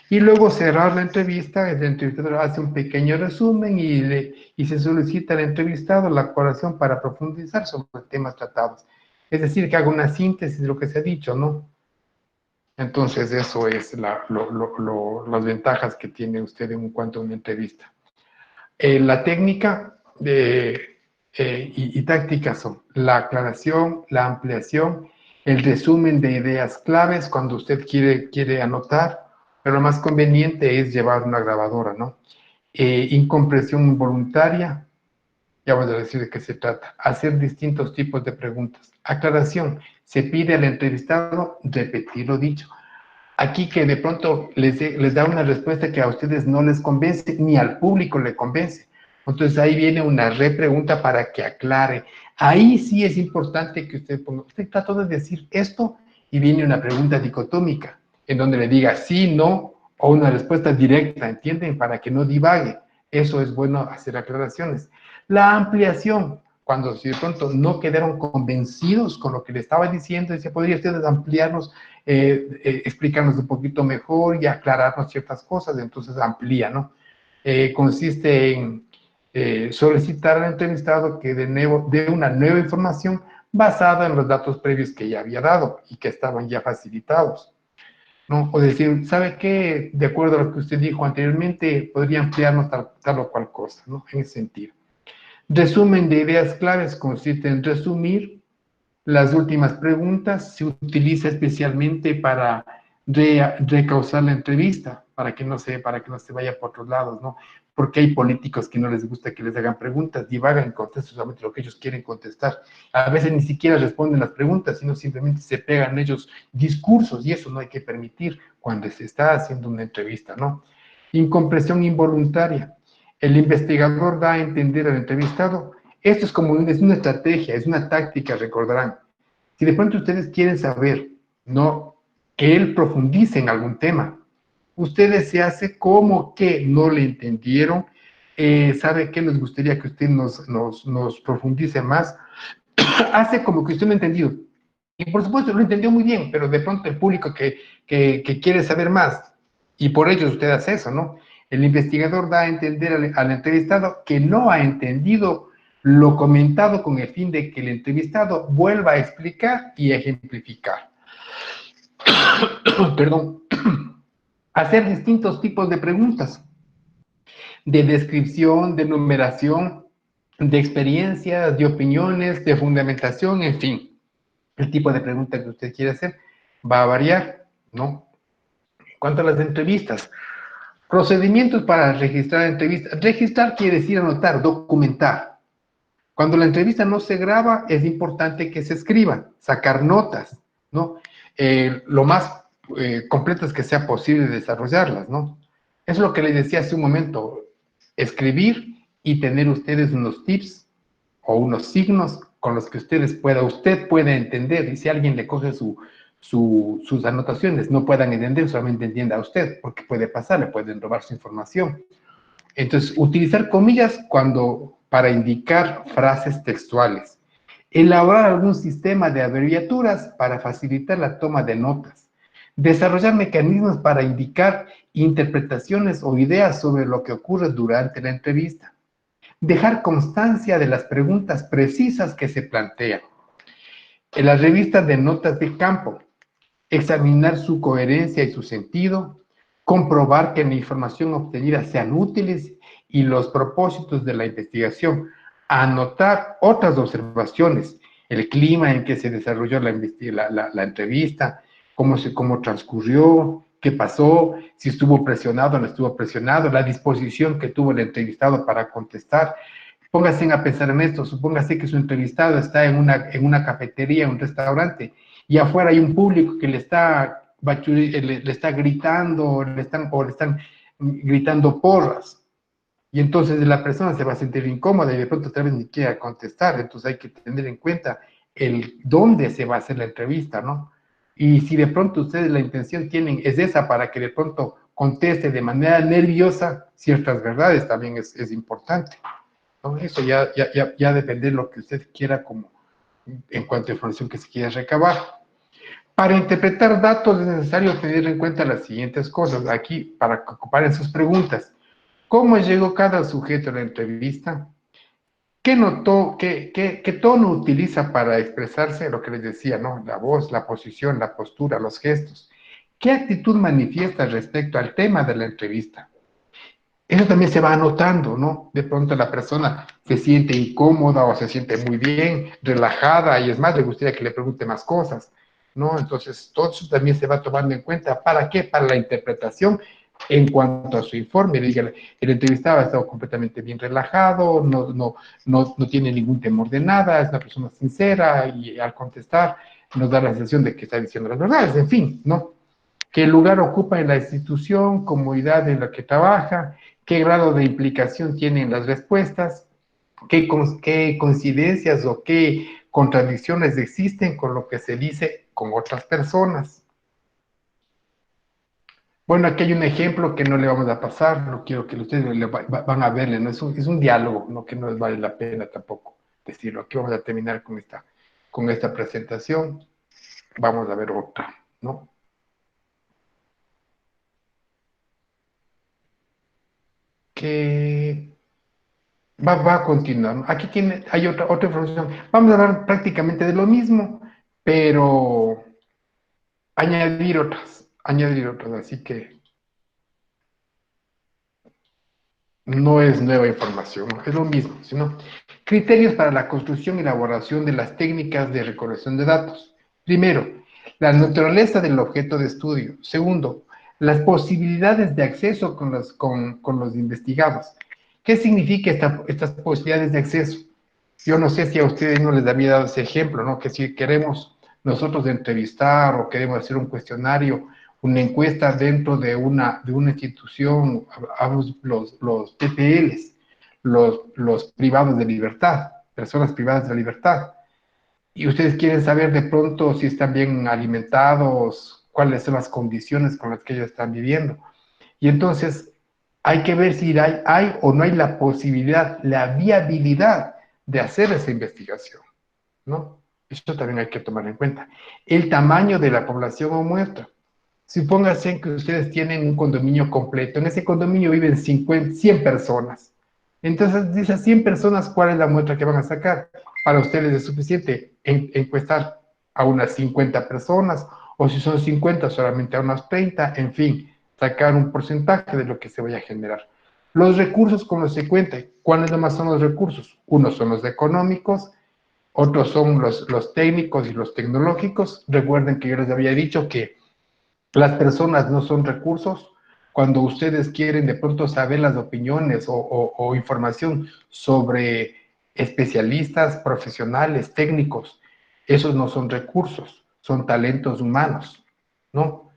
Y luego cerrar la entrevista, el entrevistador hace un pequeño resumen y se solicita al entrevistado la colaboración para profundizar sobre temas tratados. Es decir, que haga una síntesis de lo que se ha dicho, ¿no? Entonces, eso es las ventajas que tiene usted en cuanto a una entrevista. La técnica y tácticas son la aclaración, la ampliación, el resumen de ideas claves cuando usted quiere anotar, pero lo más conveniente es llevar una grabadora, ¿no? Incompresión involuntaria, ya voy a decir de qué se trata. Hacer distintos tipos de preguntas. Aclaración, se pide al entrevistado repetir lo dicho. Aquí que de pronto les da una respuesta que a ustedes no les convence, ni al público le convence. Entonces ahí viene una repregunta para que aclare. Ahí sí es importante que usted ponga, usted trató de decir esto y viene una pregunta dicotómica, en donde le diga sí, no, o una respuesta directa, ¿entienden? Para que no divague. Eso es bueno hacer aclaraciones. La ampliación, cuando si de pronto no quedaron convencidos con lo que le estaba diciendo, dice, ¿podría ustedes ampliarnos, explicarnos un poquito mejor y aclararnos ciertas cosas? Entonces amplía, ¿no? Consiste en solicitar al entrevistado que dé una nueva información basada en los datos previos que ya había dado y que estaban ya facilitados, ¿no? O decir, ¿sabe qué? De acuerdo a lo que usted dijo anteriormente, podría ampliarnos tal o cual cosa, ¿no? En ese sentido. Resumen de ideas claves consiste en resumir las últimas preguntas. Se utiliza especialmente para recausar la entrevista, para que no se vaya por otros lados, ¿no? Porque hay políticos que no les gusta que les hagan preguntas, divagan y contestan solamente lo que ellos quieren contestar. A veces ni siquiera responden las preguntas, sino simplemente se pegan ellos discursos, y eso no hay que permitir cuando se está haciendo una entrevista, ¿no? Incompresión involuntaria. El investigador da a entender al entrevistado. Esto es como es una estrategia, es una táctica, recordarán. Si de pronto ustedes quieren saber, ¿no?, que él profundice en algún tema, ustedes se hace como que no le entendieron, sabe que les gustaría que usted nos profundice más, hace como que usted no ha entendido. Y por supuesto lo entendió muy bien, pero de pronto el público que quiere saber más, y por ello usted hace eso, ¿no? El investigador da a entender al entrevistado que no ha entendido lo comentado con el fin de que el entrevistado vuelva a explicar y ejemplificar. Perdón. Hacer distintos tipos de preguntas, de descripción, de numeración, de experiencias, de opiniones, de fundamentación, en fin. El tipo de pregunta que usted quiere hacer va a variar, ¿no? En cuanto a las entrevistas, procedimientos para registrar entrevistas. Registrar quiere decir anotar, documentar. Cuando la entrevista no se graba, es importante que se escriba, sacar notas, ¿no? Lo más completas que sea posible desarrollarlas, ¿no? Es lo que les decía hace un momento, escribir y tener ustedes unos tips o unos signos con los que usted pueda entender, y si alguien le coge sus anotaciones, no puedan entender, solamente entienda a usted, porque puede pasar, le pueden robar su información. Entonces, utilizar comillas para indicar frases textuales. Elaborar algún sistema de abreviaturas para facilitar la toma de notas. Desarrollar mecanismos para indicar interpretaciones o ideas sobre lo que ocurre durante la entrevista. Dejar constancia de las preguntas precisas que se plantean. En la revista de notas de campo, examinar su coherencia y su sentido, comprobar que la información obtenida sean útiles y los propósitos de la investigación, anotar otras observaciones, el clima en que se desarrolló la entrevista, cómo transcurrió, qué pasó, si estuvo presionado o no estuvo presionado, la disposición que tuvo el entrevistado para contestar. Póngase a pensar en esto, supóngase que su entrevistado está en una cafetería, en un restaurante, y afuera hay un público que le está gritando, le están gritando porras, y entonces la persona se va a sentir incómoda y de pronto tal vez ni quiera contestar. Entonces hay que tener en cuenta el dónde se va a hacer la entrevista, ¿no? Y si de pronto ustedes la intención tienen es esa, para que de pronto conteste de manera nerviosa ciertas verdades, también es importante, ¿no? Eso ya depende de lo que usted quiera como en cuanto a información que se quiera recabar. Para interpretar datos es necesario tener en cuenta las siguientes cosas. Aquí, para ocupar en sus preguntas. ¿Cómo llegó cada sujeto a la entrevista? ¿Qué notó, qué tono utiliza para expresarse? Lo que les decía, ¿no? La voz, la posición, la postura, los gestos. ¿Qué actitud manifiesta respecto al tema de la entrevista? Eso también se va anotando, ¿no? De pronto la persona se siente incómoda o se siente muy bien, relajada, y es más, le gustaría que le pregunte más cosas, ¿no? Entonces, todo eso también se va tomando en cuenta. ¿Para qué? Para la interpretación en cuanto a su informe. Diga, el entrevistado ha estado completamente bien relajado, no tiene ningún temor de nada, es una persona sincera y al contestar nos da la sensación de que está diciendo las verdades, en fin, ¿no? ¿Qué lugar ocupa en la institución, comodidad en la que trabaja? ¿Qué grado de implicación tienen las respuestas? ¿Qué coincidencias o qué contradicciones existen con lo que se dice con otras personas? Bueno, aquí hay un ejemplo que no le vamos a pasar, no quiero que ustedes van a verle, ¿no? Es un diálogo, ¿no? Que no les vale la pena tampoco decirlo. Aquí vamos a terminar con esta presentación. Vamos a ver otra, ¿no? Que va a continuar. Aquí hay otra información. Vamos a hablar prácticamente de lo mismo, pero añadir otras, así que no es nueva información, ¿no? Es lo mismo, sino criterios para la construcción y elaboración de las técnicas de recolección de datos. Primero, la naturaleza del objeto de estudio. Segundo, las posibilidades de acceso con los investigados. ¿Qué significa estas posibilidades de acceso? Yo no sé si a ustedes no les había dado ese ejemplo, ¿no? Que si queremos nosotros entrevistar o queremos hacer un cuestionario, una encuesta dentro de una institución, los PPLs, los privados de libertad, personas privadas de libertad, y ustedes quieren saber de pronto si están bien alimentados, cuáles son las condiciones con las que ellos están viviendo. Y entonces hay que ver si hay o no hay la posibilidad, la viabilidad de hacer esa investigación, ¿no? Esto también hay que tomar en cuenta. El tamaño de la población o muestra. Supónganse que ustedes tienen un condominio completo. En ese condominio viven 100 personas. Entonces, de esas 100 personas, ¿cuál es la muestra que van a sacar? Para ustedes es suficiente encuestar a unas 50 personas, o si son 50, solamente a unas 30, en fin, sacar un porcentaje de lo que se vaya a generar. Los recursos con los que se cuenta. ¿Cuáles nomás son los recursos? Unos son los económicos, otros son los técnicos y los tecnológicos. Recuerden que yo les había dicho que las personas no son recursos. Cuando ustedes quieren de pronto saber las opiniones o información sobre especialistas, profesionales, técnicos, esos no son recursos, son talentos humanos, ¿no?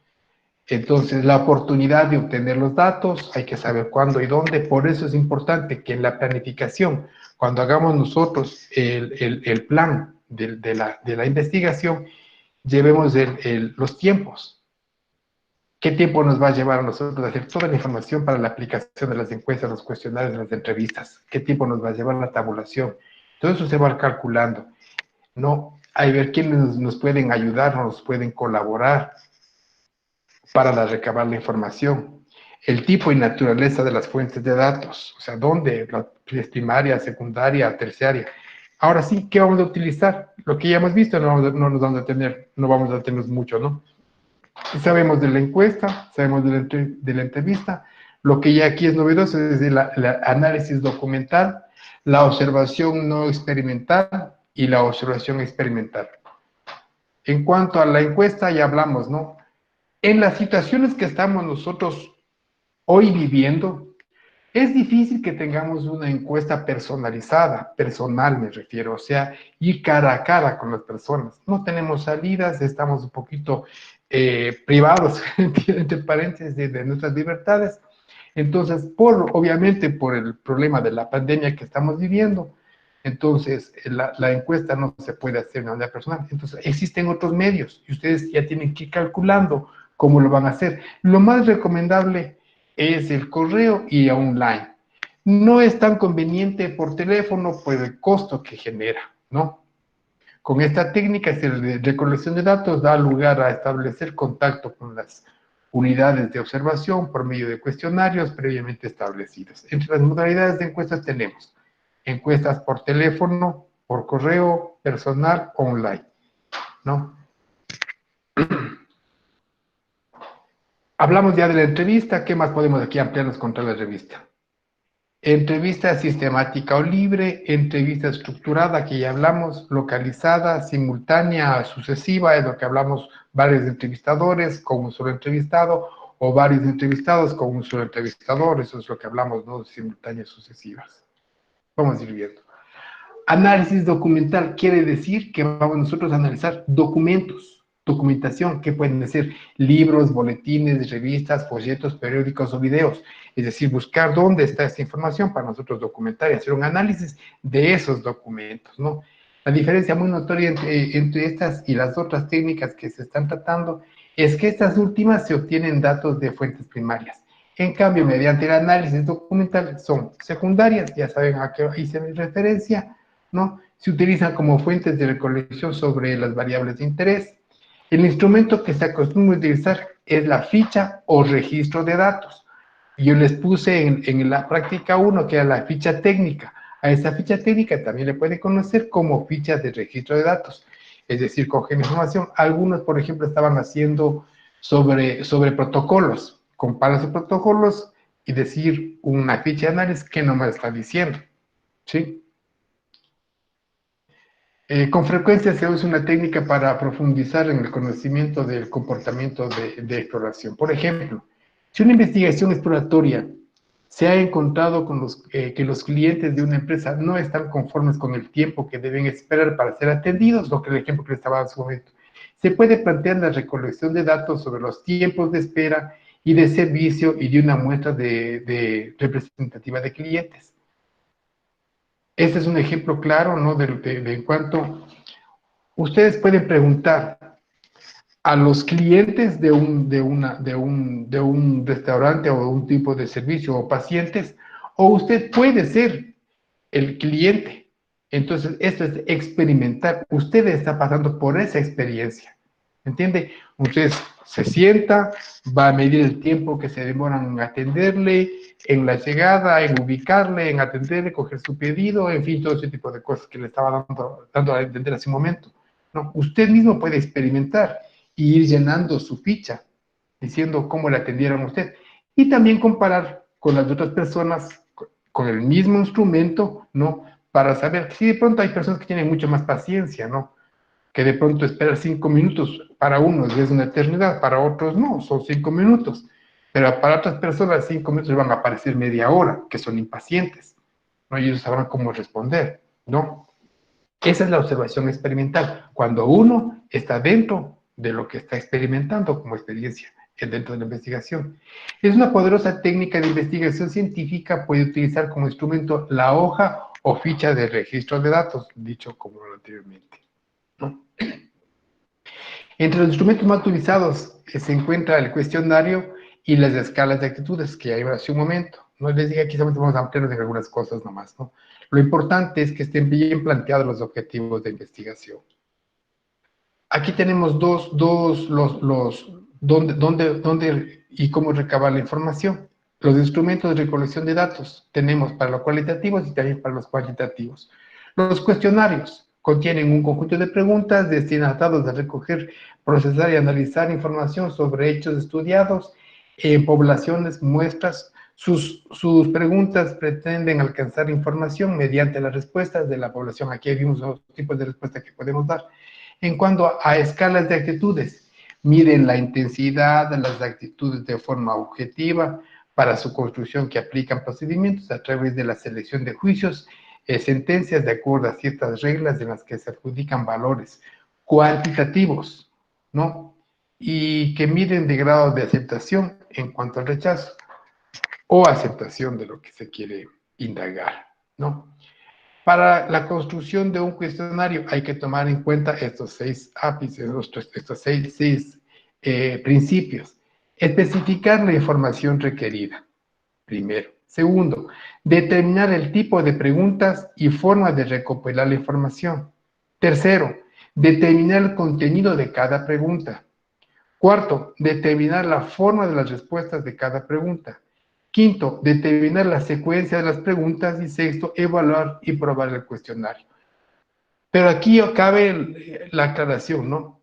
Entonces, la oportunidad de obtener los datos, hay que saber cuándo y dónde. Por eso es importante que en la planificación, cuando hagamos nosotros el plan de la investigación, llevemos los tiempos. ¿Qué tiempo nos va a llevar a nosotros hacer toda la información para la aplicación de las encuestas, los cuestionarios, las entrevistas? ¿Qué tiempo nos va a llevar la tabulación? Todo eso se va calculando. No, hay ver quiénes nos pueden ayudar, nos pueden colaborar para recabar la información. El tipo y naturaleza de las fuentes de datos, o sea, dónde, la primaria, secundaria, terciaria. Ahora sí, ¿qué vamos a utilizar? Lo que ya hemos visto, no nos vamos a tener, no vamos a tener mucho, ¿no? Sabemos de la encuesta, sabemos de la entrevista. Lo que ya aquí es novedoso es el análisis documental, la observación no experimental y la observación experimental. En cuanto a la encuesta, ya hablamos, ¿no? En las situaciones que estamos nosotros hoy viviendo, es difícil que tengamos una encuesta personalizada, personal me refiero, o sea, ir cara a cara con las personas. No tenemos salidas, estamos un poquito privados, entre paréntesis, de nuestras libertades. Entonces, obviamente por el problema de la pandemia que estamos viviendo, entonces la encuesta no se puede hacer de manera personal. Entonces, existen otros medios y ustedes ya tienen que ir calculando cómo lo van a hacer. Lo más recomendable es el correo y online. No es tan conveniente por teléfono por el costo que genera, ¿no? Con esta técnica de recolección de datos da lugar a establecer contacto con las unidades de observación por medio de cuestionarios previamente establecidos. Entre las modalidades de encuestas tenemos encuestas por teléfono, por correo, personal o online, ¿no? Hablamos ya de la entrevista. ¿Qué más podemos aquí ampliarnos contra la revista? Entrevista sistemática o libre, entrevista estructurada, que ya hablamos, localizada, simultánea, sucesiva, es lo que hablamos, varios entrevistadores con un solo entrevistado, o varios entrevistados con un solo entrevistador, eso es lo que hablamos, ¿no? Simultáneas sucesivas. Vamos a ir viendo. Análisis documental quiere decir que vamos nosotros a analizar documentos, documentación, que pueden ser libros, boletines, revistas, folletos, periódicos o videos. Es decir, buscar dónde está esta información para nosotros documentar y hacer un análisis de esos documentos, ¿no? La diferencia muy notoria entre estas y las otras técnicas que se están tratando es que estas últimas se obtienen datos de fuentes primarias. En cambio, mediante el análisis documental son secundarias, ya saben a qué hice mi referencia, ¿no? Se utilizan como fuentes de recolección sobre las variables de interés. El instrumento que se acostumbra a utilizar es la ficha o registro de datos. Yo les puse en la práctica 1, que era la ficha técnica. A esa ficha técnica también le pueden conocer como ficha de registro de datos. Es decir, cogen información. Algunos, por ejemplo, estaban haciendo sobre protocolos. Comparan sus protocolos y decir una ficha de análisis que no me está diciendo, ¿sí? Con frecuencia se usa una técnica para profundizar en el conocimiento del comportamiento de exploración. Por ejemplo, si una investigación exploratoria se ha encontrado con que los clientes de una empresa no están conformes con el tiempo que deben esperar para ser atendidos, lo que el ejemplo que les estaba en su momento, se puede plantear la recolección de datos sobre los tiempos de espera y de servicio y de una muestra de representativa de clientes. Este es un ejemplo claro, ¿no? De cuánto ustedes pueden preguntar a los clientes de un restaurante o de un tipo de servicio o pacientes, o usted puede ser el cliente. Entonces, esto es experimentar. Usted está pasando por esa experiencia. ¿Entiende? Usted se sienta, va a medir el tiempo que se demoran en atenderle, en la llegada, en ubicarle, en atenderle, coger su pedido, en fin, todo ese tipo de cosas que le estaba dando a entender hace un momento. No, usted mismo puede experimentar y ir llenando su ficha, diciendo cómo le atendieron a usted. Y también comparar con las otras personas con el mismo instrumento, ¿no? Para saber si de pronto hay personas que tienen mucho más paciencia, ¿no? Que de pronto esperar 5 minutos para unos es una eternidad, para otros no, son 5 minutos. Pero para otras personas 5 minutos van a parecer media hora, que son impacientes, ¿no? Y ellos sabrán cómo responder, ¿no? Esa es la observación experimental, cuando uno está dentro de lo que está experimentando como experiencia dentro de la investigación. Es una poderosa técnica de investigación científica, puede utilizar como instrumento la hoja o ficha de registro de datos, dicho como anteriormente, ¿no? Entre los instrumentos más utilizados se encuentra el cuestionario y las escalas de actitudes, que ya iba hace un momento. No les diga, aquí vamos a ampliarnos en algunas cosas nomás, ¿no? Lo importante es que estén bien planteados los objetivos de investigación. Aquí tenemos dónde y cómo recabar la información. Los instrumentos de recolección de datos tenemos para los cualitativos y también para los cuantitativos. Los cuestionarios contienen un conjunto de preguntas destinadas a recoger, procesar y analizar información sobre hechos estudiados en poblaciones, muestras. Sus preguntas pretenden alcanzar información mediante las respuestas de la población. Aquí vimos los tipos de respuestas que podemos dar. En cuanto a escalas de actitudes, miden la intensidad de las actitudes de forma objetiva para su construcción, que aplican procedimientos a través de la selección de juicios, sentencias de acuerdo a ciertas reglas en las que se adjudican valores cuantitativos, ¿no? Y que miden de grado de aceptación en cuanto al rechazo o aceptación de lo que se quiere indagar, ¿no? Para la construcción de un cuestionario hay que tomar en cuenta estos 6 ápices, estos seis principios. Especificar la información requerida, primero. Segundo, determinar el tipo de preguntas y formas de recopilar la información. Tercero, Determinar el contenido de cada pregunta. Cuarto, determinar la forma de las respuestas de cada pregunta. Quinto, determinar la secuencia de las preguntas. Y sexto, evaluar y probar el cuestionario. Pero aquí cabe la aclaración, ¿no?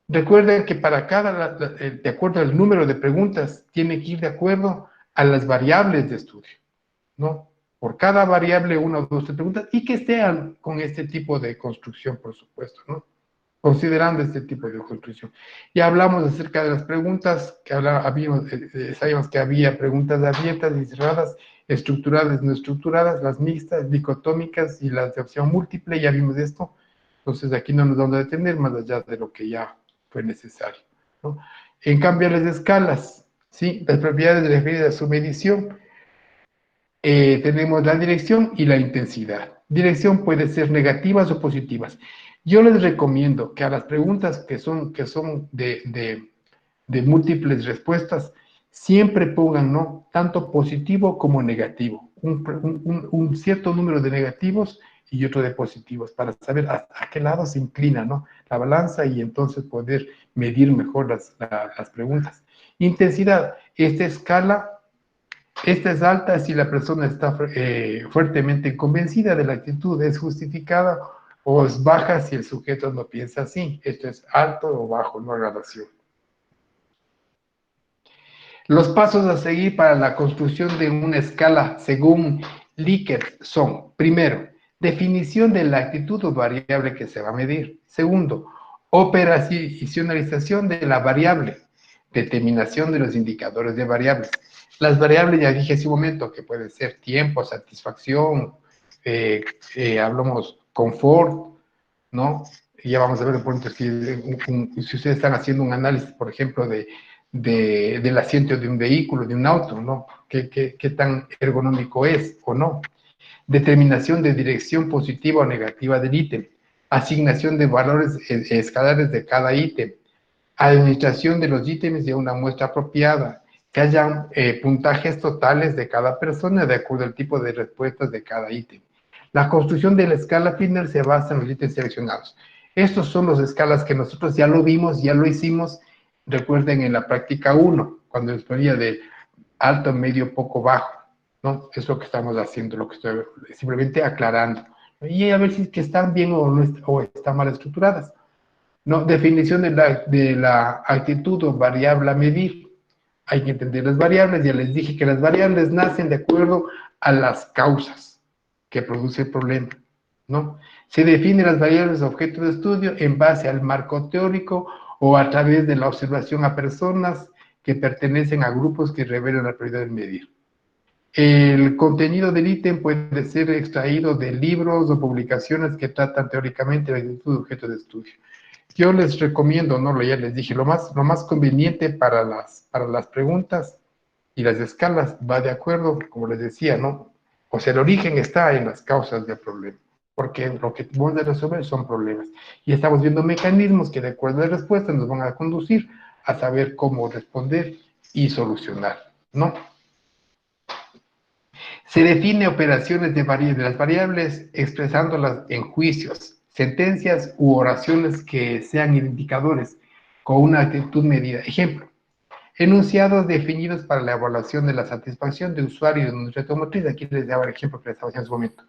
Recuerden que para de acuerdo al número de preguntas, tiene que ir de acuerdo a las variables de estudio, ¿no? Por cada variable, una o dos preguntas, y que sean con este tipo de construcción, por supuesto, ¿no? Considerando este tipo de construcción. Ya hablamos acerca de las preguntas, sabíamos que había preguntas abiertas y cerradas, estructuradas y no estructuradas, las mixtas, dicotómicas y las de opción múltiple, ya vimos esto. Entonces aquí no nos vamos a detener más allá de lo que ya fue necesario, ¿no? En cambio, las escalas, ¿sí? Las propiedades referidas a su medición, tenemos la dirección y la intensidad. Dirección puede ser negativas o positivas. Yo les recomiendo que a las preguntas que son de múltiples respuestas, siempre pongan, ¿no?, tanto positivo como negativo. Un cierto número de negativos y otro de positivos, para saber a qué lado se inclina, ¿no?, la balanza, y entonces poder medir mejor las preguntas. Intensidad. Esta escala, esta es alta si la persona está fuertemente convencida de la actitud, es justificada, o es baja si el sujeto no piensa así. Esto es alto o bajo, no gradación. Los pasos a seguir para la construcción de una escala según Likert son: primero, definición de la actitud o variable que se va a medir. Segundo, operacionalización de la variable, determinación de los indicadores de variables. Las variables, ya dije hace un momento, que pueden ser tiempo, satisfacción, hablamos confort, ¿no? Y ya vamos a ver, por ejemplo, si ustedes están haciendo un análisis, por ejemplo, del asiento de un vehículo, de un auto, ¿no? ¿Qué tan ergonómico es o no? Determinación de dirección positiva o negativa del ítem. Asignación de valores escalares de cada ítem. Administración de los ítems de una muestra apropiada. Que hayan puntajes totales de cada persona de acuerdo al tipo de respuestas de cada ítem. La construcción de la escala final se basa en los ítems seleccionados. Estos son las escalas que nosotros ya lo vimos, ya lo hicimos. Recuerden en la práctica 1, cuando les ponía de alto, medio, poco, bajo, ¿no? Es lo que estamos haciendo, lo que estoy simplemente aclarando. Y a ver si es que están bien o están mal estructuradas. ¿No? Definición de la actitud o variable a medir. Hay que entender las variables. Ya les dije que las variables nacen de acuerdo a las causas que produce el problema, ¿no? Se definen las variables objeto de estudio en base al marco teórico o a través de la observación a personas que pertenecen a grupos que revelan la prioridad de medir. El contenido del ítem puede ser extraído de libros o publicaciones que tratan teóricamente la actitud de objeto de estudio. Yo les recomiendo, ¿no?, ya les dije, lo más conveniente para las preguntas y las escalas va de acuerdo, como les decía, ¿no? O sea, el origen está en las causas del problema, porque lo que vamos a resolver son problemas. Y estamos viendo mecanismos que, de acuerdo a la respuesta, nos van a conducir a saber cómo responder y solucionar, ¿no? Se define operaciones de las variables expresándolas en juicios, sentencias u oraciones que sean indicadores con una actitud medida. Ejemplo, enunciados definidos para la evaluación de la satisfacción de usuario de un reto motriz. Aquí les daba el ejemplo que les estaba haciendo en su momento.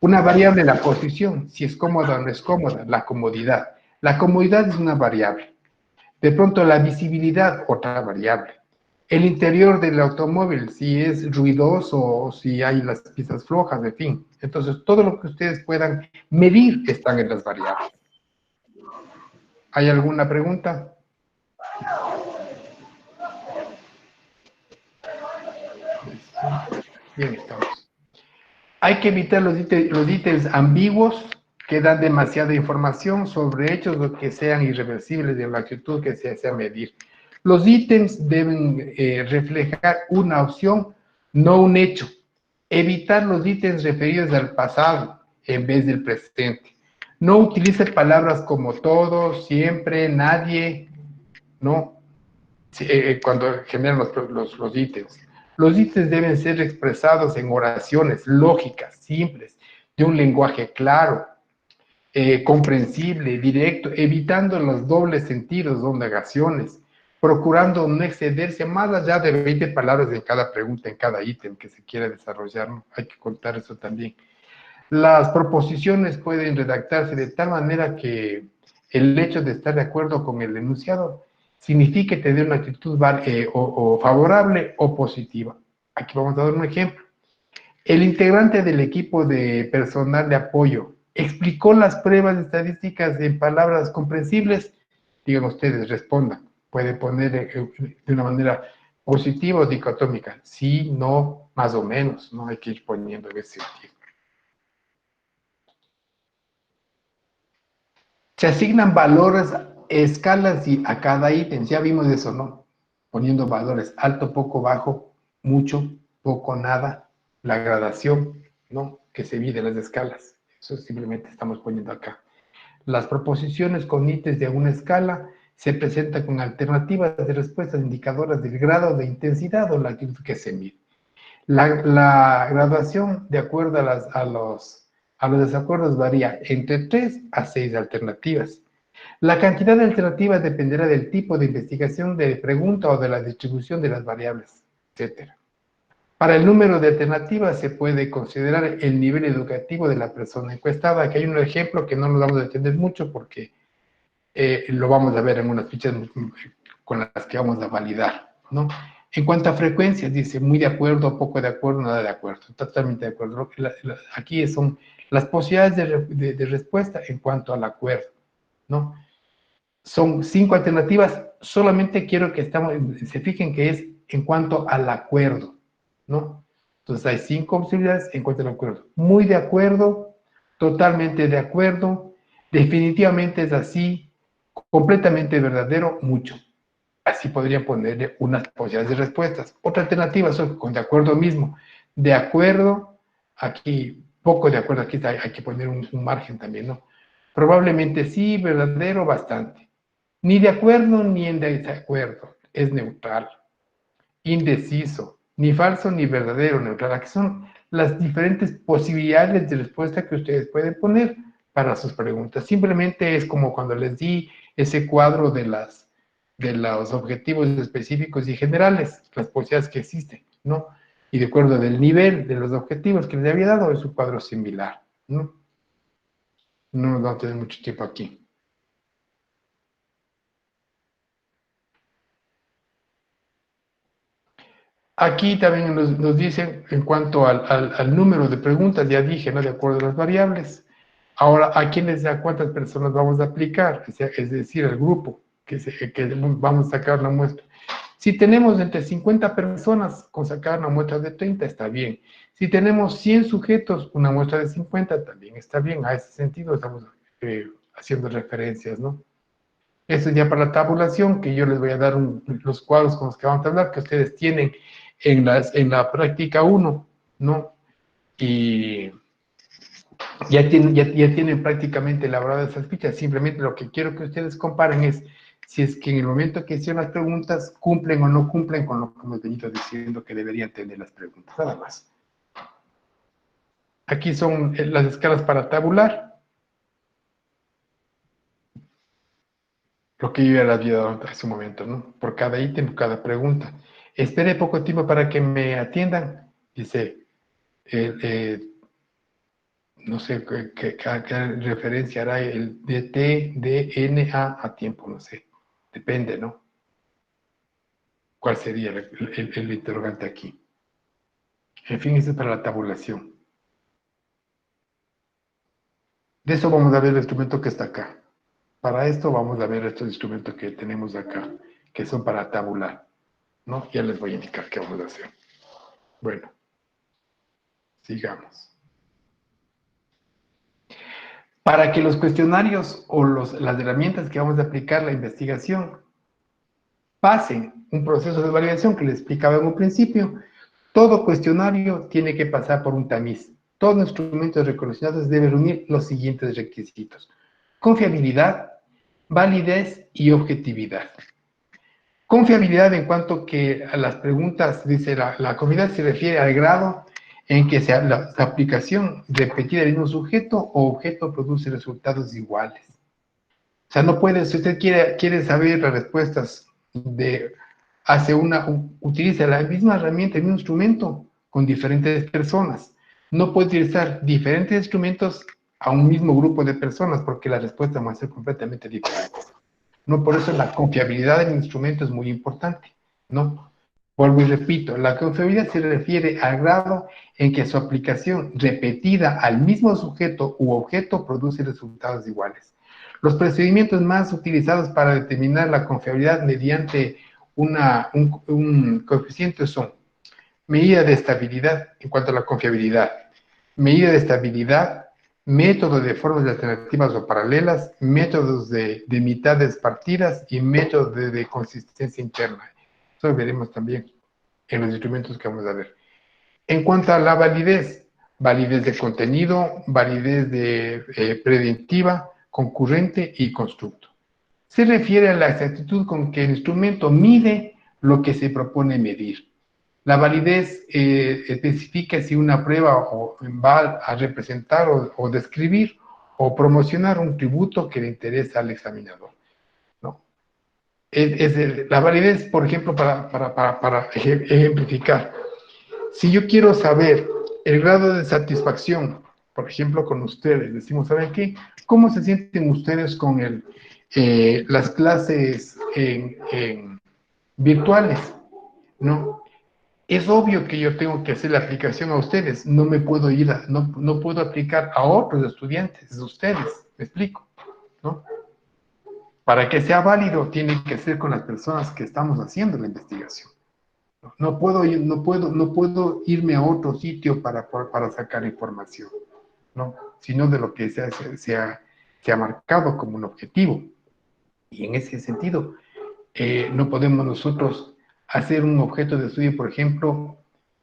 Una variable, la posición, si es cómoda o no es cómoda, la comodidad. La comodidad es una variable. De pronto la visibilidad, otra variable. El interior del automóvil, si es ruidoso o si hay las piezas flojas, en fin. Entonces, todo lo que ustedes puedan medir están en las variables. ¿Hay alguna pregunta? Bien, estamos. Hay que evitar los ítems ambiguos que dan demasiada información sobre hechos o que sean irreversibles de la actitud que se desea medir. Los ítems deben reflejar una opción, no un hecho. Evitar los ítems referidos al pasado en vez del presente. No utilice palabras como todo, siempre, nadie, ¿no? Cuando generan los ítems. Los ítems deben ser expresados en oraciones lógicas, simples, de un lenguaje claro. comprensible, directo, evitando los dobles sentidos o negaciones, procurando no excederse más allá de 20 palabras en cada pregunta, en cada ítem que se quiera desarrollar, ¿no? Hay que contar eso también. Las proposiciones pueden redactarse de tal manera que el hecho de estar de acuerdo con el enunciado signifique tener una actitud o favorable o positiva. Aquí vamos a dar un ejemplo. El integrante del equipo de personal de apoyo explicó las pruebas estadísticas en palabras comprensibles. Digan ustedes, respondan. Puede poner de una manera positiva o dicotómica. Sí, no, más o menos. No hay que ir poniendo en ese sentido. Se asignan valores, escalas y a cada ítem. Ya vimos eso, ¿no? Poniendo valores alto, poco, bajo, mucho, poco, nada. La gradación, ¿no? Que se mide las escalas. Eso simplemente estamos poniendo acá. Las proposiciones con ítems de una escala se presentan con alternativas de respuestas indicadoras del grado de intensidad o la actitud que se mide. La graduación, de acuerdo a los desacuerdos, varía entre 3 a 6 alternativas. La cantidad de alternativas dependerá del tipo de investigación, de pregunta o de la distribución de las variables, etc. Para el número de alternativas se puede considerar el nivel educativo de la persona encuestada. Aquí hay un ejemplo que no nos vamos a entender mucho porque lo vamos a ver en unas fichas con las que vamos a validar, ¿no? En cuanto a frecuencias, dice muy de acuerdo, poco de acuerdo, nada de acuerdo, totalmente de acuerdo. Aquí son las posibilidades de respuesta en cuanto al acuerdo, ¿no? Son 5 alternativas, solamente quiero que se fijen que es en cuanto al acuerdo, ¿no? Entonces hay 5 posibilidades en cuanto al acuerdo. Muy de acuerdo, totalmente de acuerdo, definitivamente es así, completamente verdadero, mucho. Así podrían ponerle unas posibilidades de respuestas. Otra alternativa son con de acuerdo mismo. De acuerdo, aquí, poco de acuerdo, aquí hay que poner un margen también, ¿no? Probablemente sí, verdadero, bastante. Ni de acuerdo ni en desacuerdo, es neutral. Indeciso, ni falso ni verdadero, neutral. Aquí son las diferentes posibilidades de respuesta que ustedes pueden poner para sus preguntas. Simplemente es como cuando les di ese cuadro de los objetivos específicos y generales, las posibilidades que existen, ¿no? Y de acuerdo del nivel de los objetivos que les había dado, es un cuadro similar, ¿no? No nos vamos a tener mucho tiempo aquí. Aquí también nos dicen en cuanto al número de preguntas, ya dije, ¿no? De acuerdo a las variables. Ahora, ¿a cuántas personas vamos a aplicar? Es decir, el grupo que vamos a sacar una muestra. Si tenemos entre 50 personas, con sacar una muestra de 30 está bien. Si tenemos 100 sujetos, una muestra de 50 también está bien. A ese sentido estamos haciendo referencias, ¿no? Eso ya para la tabulación, que yo les voy a dar los cuadros con los que vamos a hablar, que ustedes tienen en la práctica 1, ¿no? Y ya tienen prácticamente elaboradas esas fichas. Simplemente lo que quiero que ustedes comparen es si es que en el momento que hicieron las preguntas cumplen o no cumplen con lo que hemos venido diciendo que deberían tener las preguntas, nada más. Aquí son las escalas para tabular. Lo que yo ya les había dado hace un momento, ¿no? Por cada ítem, por cada pregunta. Espere poco tiempo para que me atiendan. Dice, no sé qué referencia hará el DT, DNA a tiempo, no sé. Depende, ¿no? ¿Cuál sería el interrogante aquí? En fin, eso es para la tabulación. De eso vamos a ver el instrumento que está acá. Para esto vamos a ver estos instrumentos que tenemos acá, que son para tabular, ¿no? Ya les voy a indicar qué vamos a hacer. Bueno, sigamos. Para que los cuestionarios o las herramientas que vamos a aplicar la investigación pasen un proceso de validación que les explicaba en un principio, todo cuestionario tiene que pasar por un tamiz. Todo instrumento de reconocimiento debe reunir los siguientes requisitos: confiabilidad, validez y objetividad. Confiabilidad en cuanto que a las preguntas, dice la confiabilidad se refiere al grado en que la aplicación repetida del mismo sujeto o objeto produce resultados iguales. O sea, no puede, si usted quiere saber las respuestas utiliza la misma herramienta, el mismo instrumento con diferentes personas. No puede utilizar diferentes instrumentos a un mismo grupo de personas porque las respuestas van a ser completamente diferentes. No, por eso la confiabilidad del instrumento es muy importante, ¿no? Vuelvo y repito, la confiabilidad se refiere al grado en que su aplicación repetida al mismo sujeto u objeto produce resultados iguales. Los procedimientos más utilizados para determinar la confiabilidad mediante un coeficiente son medida de estabilidad en cuanto a la confiabilidad, medida de estabilidad, método de formas alternativas o paralelas, métodos de mitades partidas y método de consistencia interna. Eso lo veremos también en los instrumentos que vamos a ver. En cuanto a la validez, validez de contenido, validez preventiva, concurrente y constructo. Se refiere a la exactitud con que el instrumento mide lo que se propone medir. La validez especifica si una prueba va a representar o describir o promocionar un tributo que le interesa al examinador, ¿no? La validez, por ejemplo, para ejemplificar, si yo quiero saber el grado de satisfacción, por ejemplo, con ustedes, decimos, ¿saben qué? ¿Cómo se sienten ustedes con las clases virtuales? ¿No? Es obvio que yo tengo que hacer la aplicación a ustedes, no me puedo no puedo aplicar a otros estudiantes, a ustedes, ¿me explico? ¿No? Para que sea válido, tiene que ser con las personas que estamos haciendo la investigación. No puedo irme a otro sitio para sacar información, ¿no? Sino de lo que se ha marcado como un objetivo. Y en ese sentido, no podemos nosotros hacer un objeto de estudio, por ejemplo,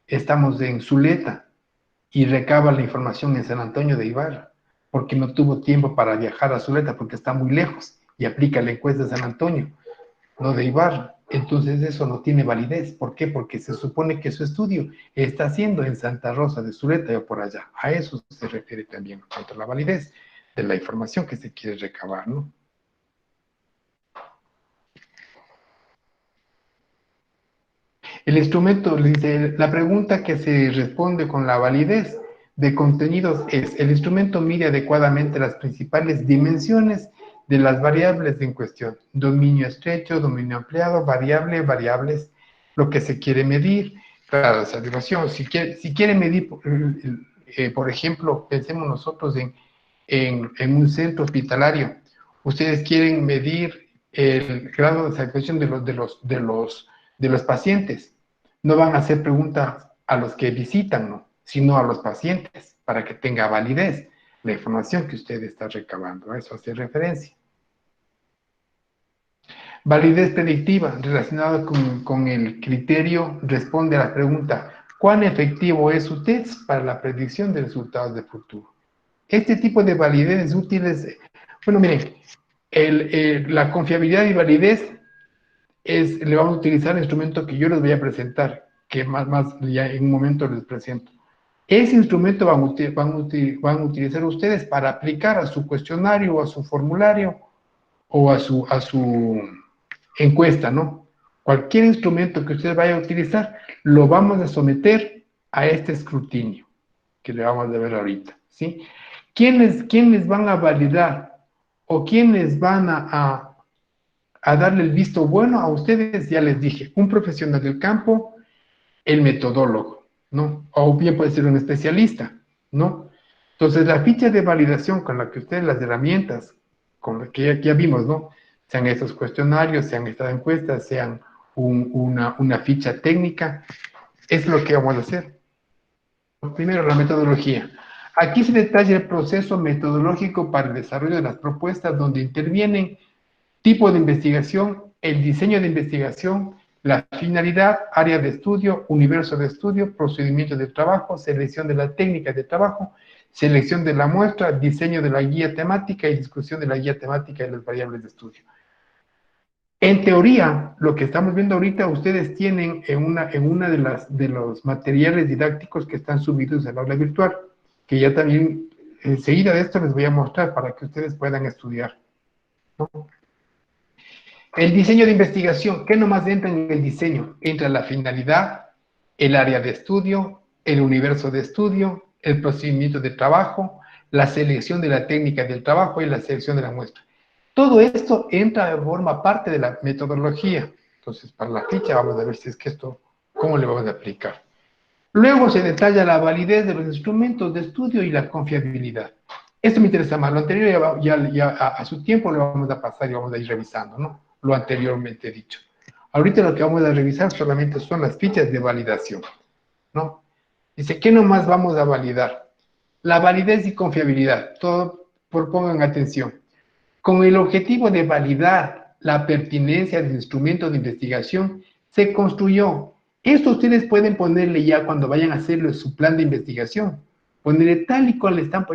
estamos en Zuleta y recaba la información en San Antonio de Ibarra, porque no tuvo tiempo para viajar a Zuleta porque está muy lejos y aplica la encuesta de San Antonio, no de Ibarra. Entonces eso no tiene validez. ¿Por qué? Porque se supone que su estudio está haciendo en Santa Rosa de Zuleta o por allá. A eso se refiere también en cuanto a la validez de la información que se quiere recabar, ¿no? El instrumento, dice, la pregunta que se responde con la validez de contenidos es, ¿el instrumento mide adecuadamente las principales dimensiones de las variables en cuestión? Dominio estrecho, dominio ampliado, variable, variables, lo que se quiere medir, claro, la saturación. Si quiere medir, por ejemplo, pensemos nosotros en un centro hospitalario, ustedes quieren medir el grado de saturación de los pacientes. No van a hacer preguntas a los que visitan, ¿no? Sino a los pacientes, para que tenga validez la información que usted está recabando. A eso hace referencia. Validez predictiva, relacionada con el criterio, responde a la pregunta, ¿cuán efectivo es su test para la predicción de resultados de futuro? Este tipo de validez es útil. Bueno, miren, la confiabilidad y validez le vamos a utilizar el instrumento que yo les voy a presentar, que más ya en un momento les presento. Ese instrumento van a utilizar ustedes para aplicar a su cuestionario, o a su formulario, o a su encuesta, ¿no? Cualquier instrumento que usted vaya a utilizar, lo vamos a someter a este escrutinio, que le vamos a ver ahorita, ¿sí? ¿Quiénes van a validar o quiénes van a darle el visto bueno a ustedes? Ya les dije, un profesional del campo, el metodólogo, ¿no? O bien puede ser un especialista, ¿no? Entonces, la ficha de validación con la que ustedes, las herramientas, con las que ya vimos, ¿no? Sean estos cuestionarios, sean estas encuestas, sean una ficha técnica, es lo que vamos a hacer. Primero, la metodología. Aquí se detalla el proceso metodológico para el desarrollo de las propuestas donde intervienen tipo de investigación, el diseño de investigación, la finalidad, área de estudio, universo de estudio, procedimiento de trabajo, selección de la técnica de trabajo, selección de la muestra, diseño de la guía temática y discusión de la guía temática y las variables de estudio. En teoría, lo que estamos viendo ahorita, ustedes tienen en una de los materiales didácticos que están subidos al aula virtual, que ya también enseguida de esto les voy a mostrar para que ustedes puedan estudiar, ¿no? El diseño de investigación, ¿qué nomás entra en el diseño? Entra la finalidad, el área de estudio, el universo de estudio, el procedimiento de trabajo, la selección de la técnica del trabajo y la selección de la muestra. Todo esto entra, forma parte de la metodología. Entonces, para la ficha vamos a ver si es que esto, cómo le vamos a aplicar. Luego se detalla la validez de los instrumentos de estudio y la confiabilidad. Esto me interesa más. Lo anterior ya a su tiempo lo vamos a pasar y vamos a ir revisando, ¿no? Lo anteriormente dicho. Ahorita lo que vamos a revisar solamente son las fichas de validación, ¿no? Dice, ¿qué nomás vamos a validar? La validez y confiabilidad. Todo, pongan atención. Con el objetivo de validar la pertinencia del instrumento de investigación, se construyó. Esto ustedes pueden ponerle ya cuando vayan a hacerlo su plan de investigación. Ponerle tal y cual está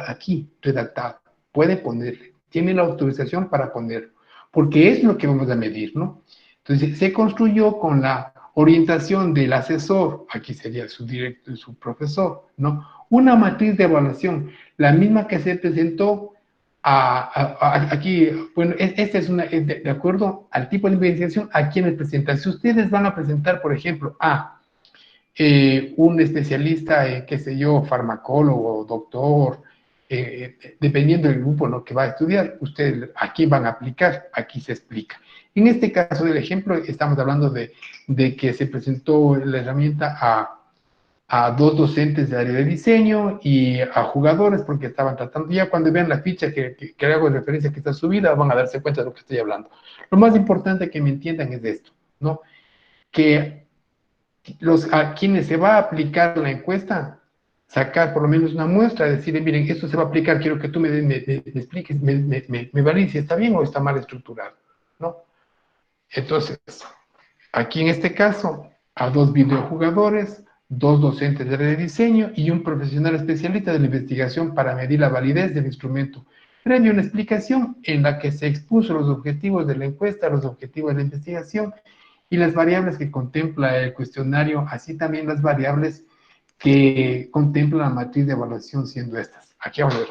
aquí redactado. Puede ponerle. Tiene la autorización para ponerlo. Porque es lo que vamos a medir, ¿no? Entonces, se construyó con la orientación del asesor, aquí sería su director, su profesor, ¿no? Una matriz de evaluación, la misma que se presentó aquí, bueno, esta es de acuerdo al tipo de investigación a quienes presentan. Si ustedes van a presentar, por ejemplo, a un especialista, qué sé yo, farmacólogo, doctor, dependiendo del grupo, ¿no?, que va a estudiar, ustedes aquí van a aplicar, aquí se explica. En este caso del ejemplo, estamos hablando de que se presentó la herramienta a 2 docentes de área de diseño y a jugadores, porque estaban tratando, ya cuando vean la ficha que hago de referencia que está subida, van a darse cuenta de lo que estoy hablando. Lo más importante que me entiendan es esto, ¿no? Que a quienes se va a aplicar la encuesta, sacar por lo menos una muestra, decir, miren, esto se va a aplicar, quiero que tú me expliques, me valides si está bien o está mal estructurado, ¿no? Entonces, aquí en este caso, a 2 videojugadores, 2 docentes de diseño y un profesional especialista de la investigación para medir la validez del instrumento. Previo una explicación en la que se expuso los objetivos de la encuesta, los objetivos de la investigación y las variables que contempla el cuestionario, así también las variables que contempla la matriz de evaluación, siendo estas. Aquí vamos a ver.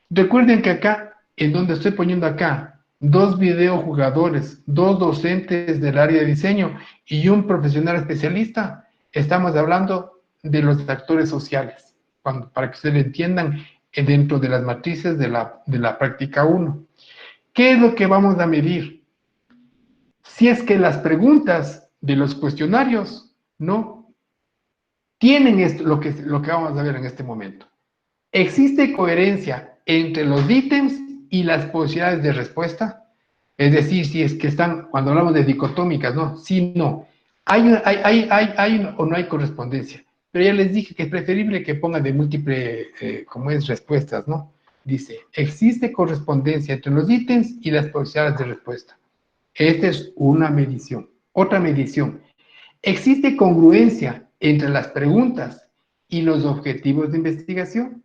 Recuerden que acá, en donde estoy poniendo acá, 2 videojugadores, 2 docentes del área de diseño y un profesional especialista, estamos hablando de los actores sociales, para que ustedes entiendan dentro de las matrices de la práctica 1. ¿Qué es lo que vamos a medir? Si es que las preguntas de los cuestionarios, ¿no?, tienen esto, lo que vamos a ver en este momento. ¿Existe coherencia entre los ítems y las posibilidades de respuesta? Es decir, si es que están, cuando hablamos de dicotómicas, ¿no? Sí, no. ¿Hay o no hay correspondencia? Pero ya les dije que es preferible que pongan de múltiple, como es, respuestas, ¿no? Dice, ¿existe correspondencia entre los ítems y las posibilidades de respuesta? Esta es una medición. Otra medición. ¿Existe congruencia entre las preguntas y los objetivos de investigación?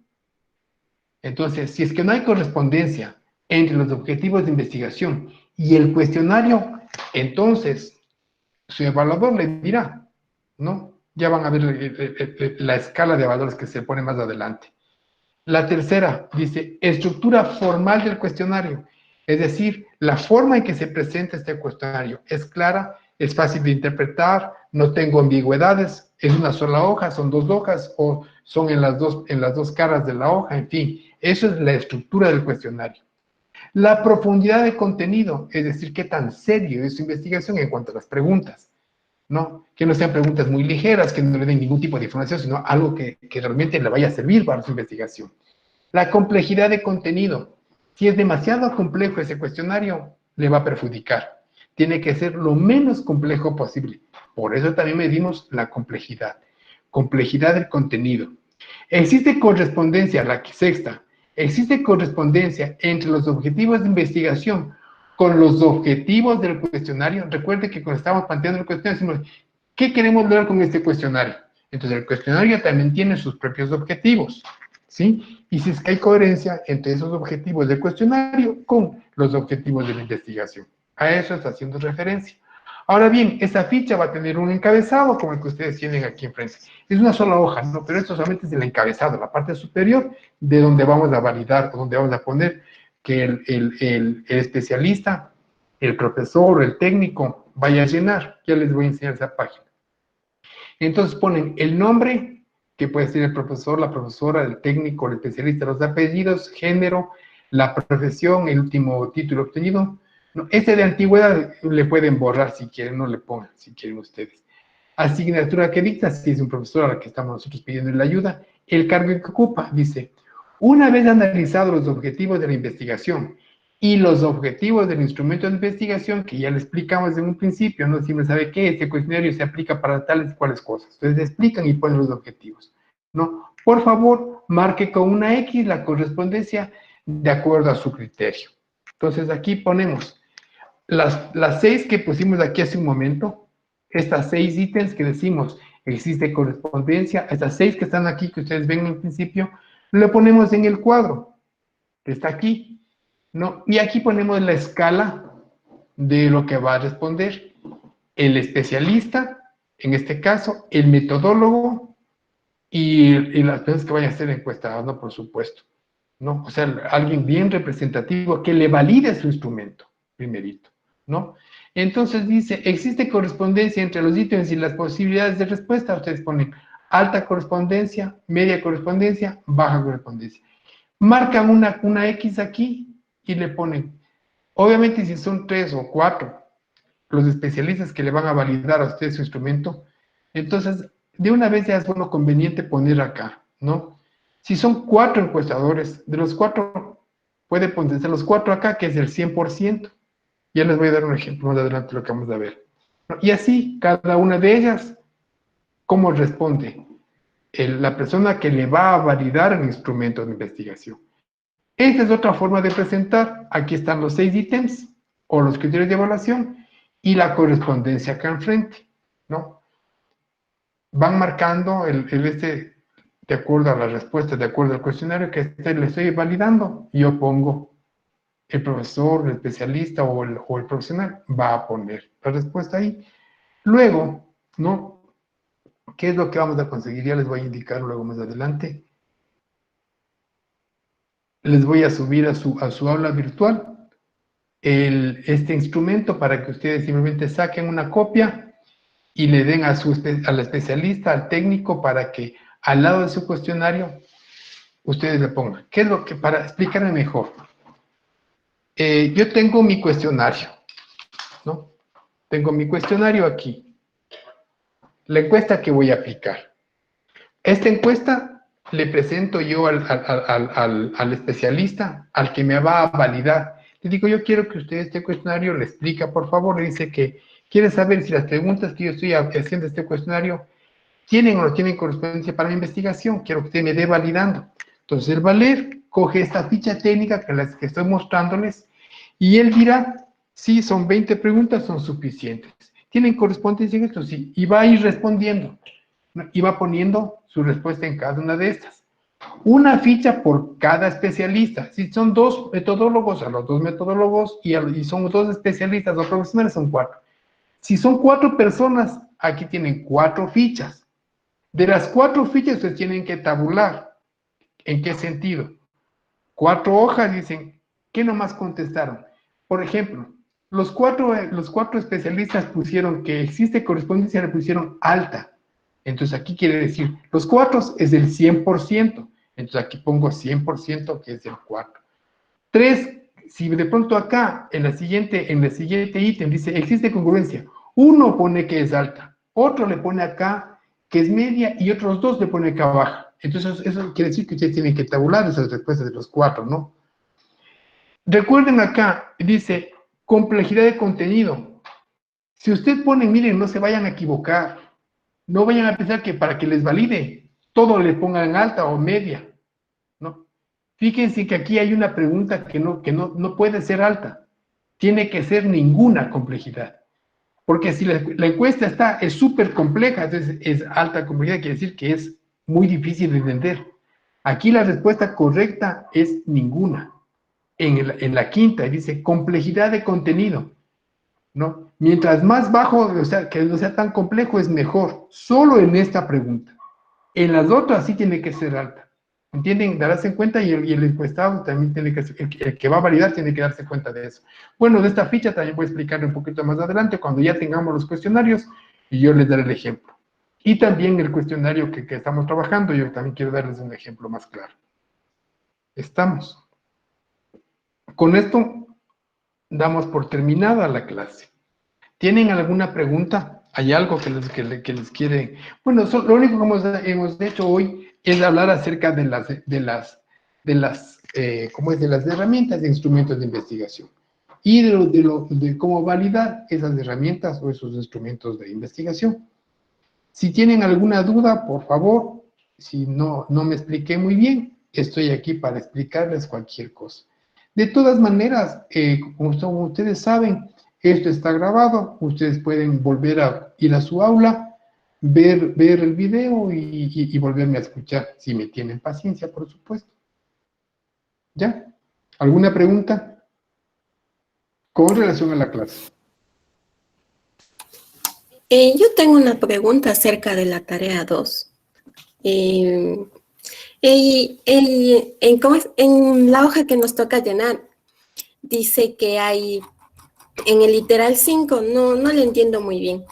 Entonces, si es que no hay correspondencia entre los objetivos de investigación y el cuestionario, entonces su evaluador le dirá, ¿no? Ya van a ver la escala de valores que se pone más adelante. La tercera dice, estructura formal del cuestionario, es decir, la forma en que se presenta este cuestionario es clara, es fácil de interpretar, no tengo ambigüedades, es una sola hoja, son 2 hojas o son en las dos caras de la hoja, en fin, eso es la estructura del cuestionario. La profundidad de contenido, es decir, qué tan serio es su investigación en cuanto a las preguntas, ¿no? Que no sean preguntas muy ligeras, que no le den ningún tipo de información, sino algo que realmente le vaya a servir para su investigación. La complejidad de contenido. Si es demasiado complejo ese cuestionario, le va a perjudicar. Tiene que ser lo menos complejo posible. Por eso también medimos la complejidad. Complejidad del contenido. Existe correspondencia, la sexta. Existe correspondencia entre los objetivos de investigación con los objetivos del cuestionario. Recuerde que cuando estamos planteando el cuestionario, decimos, ¿qué queremos lograr con este cuestionario? Entonces, el cuestionario también tiene sus propios objetivos, ¿sí? Y si es que hay coherencia entre esos objetivos del cuestionario con los objetivos de la investigación. A eso está haciendo referencia. Ahora bien, esa ficha va a tener un encabezado como el que ustedes tienen aquí enfrente. Es una sola hoja, ¿no? Pero esto solamente es el encabezado, la parte superior de donde vamos a validar, donde vamos a poner que el especialista, el profesor, el técnico, vaya a llenar. Ya les voy a enseñar esa página. Entonces ponen el nombre, que puede ser el profesor, la profesora, el técnico, el especialista, los apellidos, género, la profesión, el último título obtenido. No, este de antigüedad le pueden borrar si quieren, no le pongan, si quieren ustedes. Asignatura que dicta, si es un profesor a la que estamos nosotros pidiendo la ayuda. El cargo que ocupa, dice, una vez analizados los objetivos de la investigación y los objetivos del instrumento de investigación, que ya le explicamos en un principio, ¿no? Si me sabe qué, este cuestionario se aplica para tales y cuales cosas. Entonces explican y ponen los objetivos, ¿no? Por favor, marque con una X la correspondencia de acuerdo a su criterio. Entonces aquí ponemos las 6 que pusimos aquí hace un momento, estas 6 ítems que decimos, existe correspondencia, estas 6 que están aquí, que ustedes ven en principio, lo ponemos en el cuadro, que está aquí, ¿no? Y aquí ponemos la escala de lo que va a responder el especialista, en este caso, el metodólogo y las personas que vayan a ser encuestadas, ¿no? Por supuesto, ¿no? O sea, alguien bien representativo que le valide su instrumento, primerito, ¿no? Entonces dice, existe correspondencia entre los ítems y las posibilidades de respuesta. Ustedes ponen alta correspondencia, media correspondencia, baja correspondencia. Marcan una X aquí y le ponen, obviamente si son 3 o 4 los especialistas que le van a validar a usted su instrumento, entonces de una vez ya es bueno conveniente poner acá, ¿no? Si son 4 encuestadores, de los 4 puede ponerse los 4 acá, que es el 100%. Ya les voy a dar un ejemplo más adelante de lo que vamos a ver. Y así, cada una de ellas, ¿cómo responde la persona que le va a validar el instrumento de investigación? Esta es otra forma de presentar. Aquí están los 6 ítems o los criterios de evaluación y la correspondencia acá enfrente, ¿no? Van marcando de acuerdo a la respuesta, de acuerdo al cuestionario que le estoy validando. Yo pongo el profesor, el especialista o el profesional va a poner la respuesta ahí. Luego, ¿no? ¿Qué es lo que vamos a conseguir? Ya les voy a indicar luego más adelante. Les voy a subir a su aula virtual este instrumento para que ustedes simplemente saquen una copia y le den al especialista, al técnico, para que al lado de su cuestionario ustedes le pongan. ¿Qué es lo que, para explicarme mejor? Yo tengo mi cuestionario, ¿no? Tengo mi cuestionario aquí. La encuesta que voy a aplicar. Esta encuesta le presento yo al especialista, al que me va a validar. Le digo, yo quiero que usted este cuestionario le explica, por favor. Le dice que quiere saber si las preguntas que yo estoy haciendo este cuestionario tienen o no tienen correspondencia para mi investigación. Quiero que usted me dé validando. Entonces, el valer coge esta ficha técnica que estoy mostrándoles y él dirá, sí, son 20 preguntas, son suficientes. ¿Tienen correspondencia en esto? Sí. Y va a ir respondiendo. Y va poniendo su respuesta en cada una de estas. Una ficha por cada especialista. Si son 2 metodólogos, a los 2 metodólogos, y son 2 especialistas o profesionales, son 4. Si son 4 personas, aquí tienen 4 fichas. De las 4 fichas, ustedes tienen que tabular. ¿En qué sentido? 4 hojas dicen, ¿qué nomás contestaron? Por ejemplo, los cuatro especialistas pusieron que existe correspondencia, le pusieron alta. Entonces aquí quiere decir, los 4 es el 100%. Entonces aquí pongo 100%, que es el 4. 3, si de pronto acá, en el siguiente ítem, dice, existe congruencia. Uno pone que es alta, otro le pone acá que es media y otros 2 le pone acá baja. Entonces eso quiere decir que ustedes tienen que tabular esas respuestas de los 4, ¿no? Recuerden acá, dice, complejidad de contenido. Si usted pone, miren, no se vayan a equivocar. No vayan a pensar que para que les valide, todo le pongan alta o media, ¿no? Fíjense que aquí hay una pregunta que no puede ser alta. Tiene que ser ninguna complejidad. Porque si la encuesta es súper compleja, entonces es alta complejidad, quiere decir que es muy difícil de entender. Aquí la respuesta correcta es ninguna. En la quinta dice complejidad de contenido. ¿no? Mientras más bajo, o sea, que no sea tan complejo, es mejor. Solo en esta pregunta. En las otras sí tiene que ser alta. ¿Entienden? Darás en cuenta y el encuestado también tiene que, el que va a validar tiene que darse cuenta de eso. Bueno, de esta ficha también voy a explicar un poquito más adelante, cuando ya tengamos los cuestionarios, y yo les daré el ejemplo. Y también el cuestionario que estamos trabajando, yo también quiero darles un ejemplo más claro. Estamos. Con esto damos por terminada la clase. ¿Tienen alguna pregunta? ¿Hay algo que les quiere? Bueno, lo único que hemos hecho hoy es hablar acerca ¿cómo es? De las herramientas de instrumentos de investigación y de cómo validar esas herramientas o esos instrumentos de investigación. Si tienen alguna duda, por favor, si no me expliqué muy bien, estoy aquí para explicarles cualquier cosa. De todas maneras, como ustedes saben, esto está grabado, ustedes pueden volver a ir a su aula, ver el video y volverme a escuchar, si me tienen paciencia, por supuesto. ¿Ya? ¿Alguna pregunta con relación a la clase? Yo tengo una pregunta acerca de la tarea 2. En la hoja que nos toca llenar, dice que hay, en el literal 5, no le entiendo muy bien.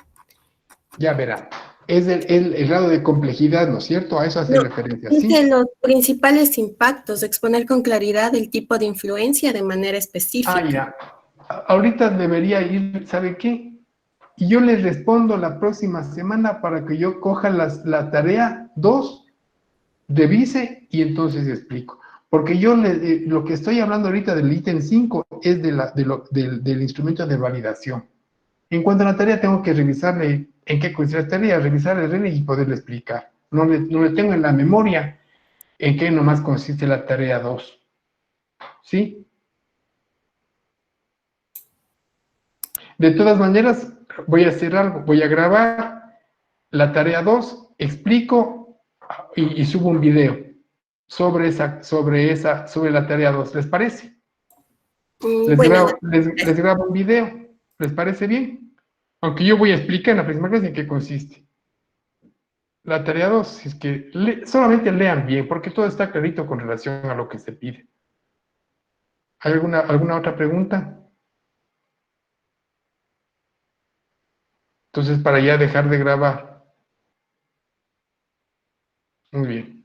Ya verán. Es el grado de complejidad, ¿no es cierto? A eso hace No, referencia, ¿sí? dice los principales impactos, exponer con claridad el tipo de influencia de manera específica. Ya. Ahorita debería ir, ¿sabe qué? Y yo les respondo la próxima semana para que yo coja la tarea 2, revise y entonces explico. Porque yo lo que estoy hablando ahorita del ítem 5 es del instrumento de validación. En cuanto a la tarea, tengo que revisarle en qué consiste la tarea, revisar el RN y poderle explicar. No le tengo en la memoria en qué nomás consiste la tarea 2. ¿Sí? De todas maneras, voy a hacer algo, voy a grabar la tarea 2, explico y subo un video sobre la tarea 2. ¿Les parece? Bueno, Les grabo un video. ¿Les parece bien? Aunque yo voy a explicar en la próxima clase en qué consiste. La tarea 2, es que solamente lean bien, porque todo está clarito con relación a lo que se pide. ¿Hay alguna otra pregunta? Entonces, para ya dejar de grabar. Muy bien.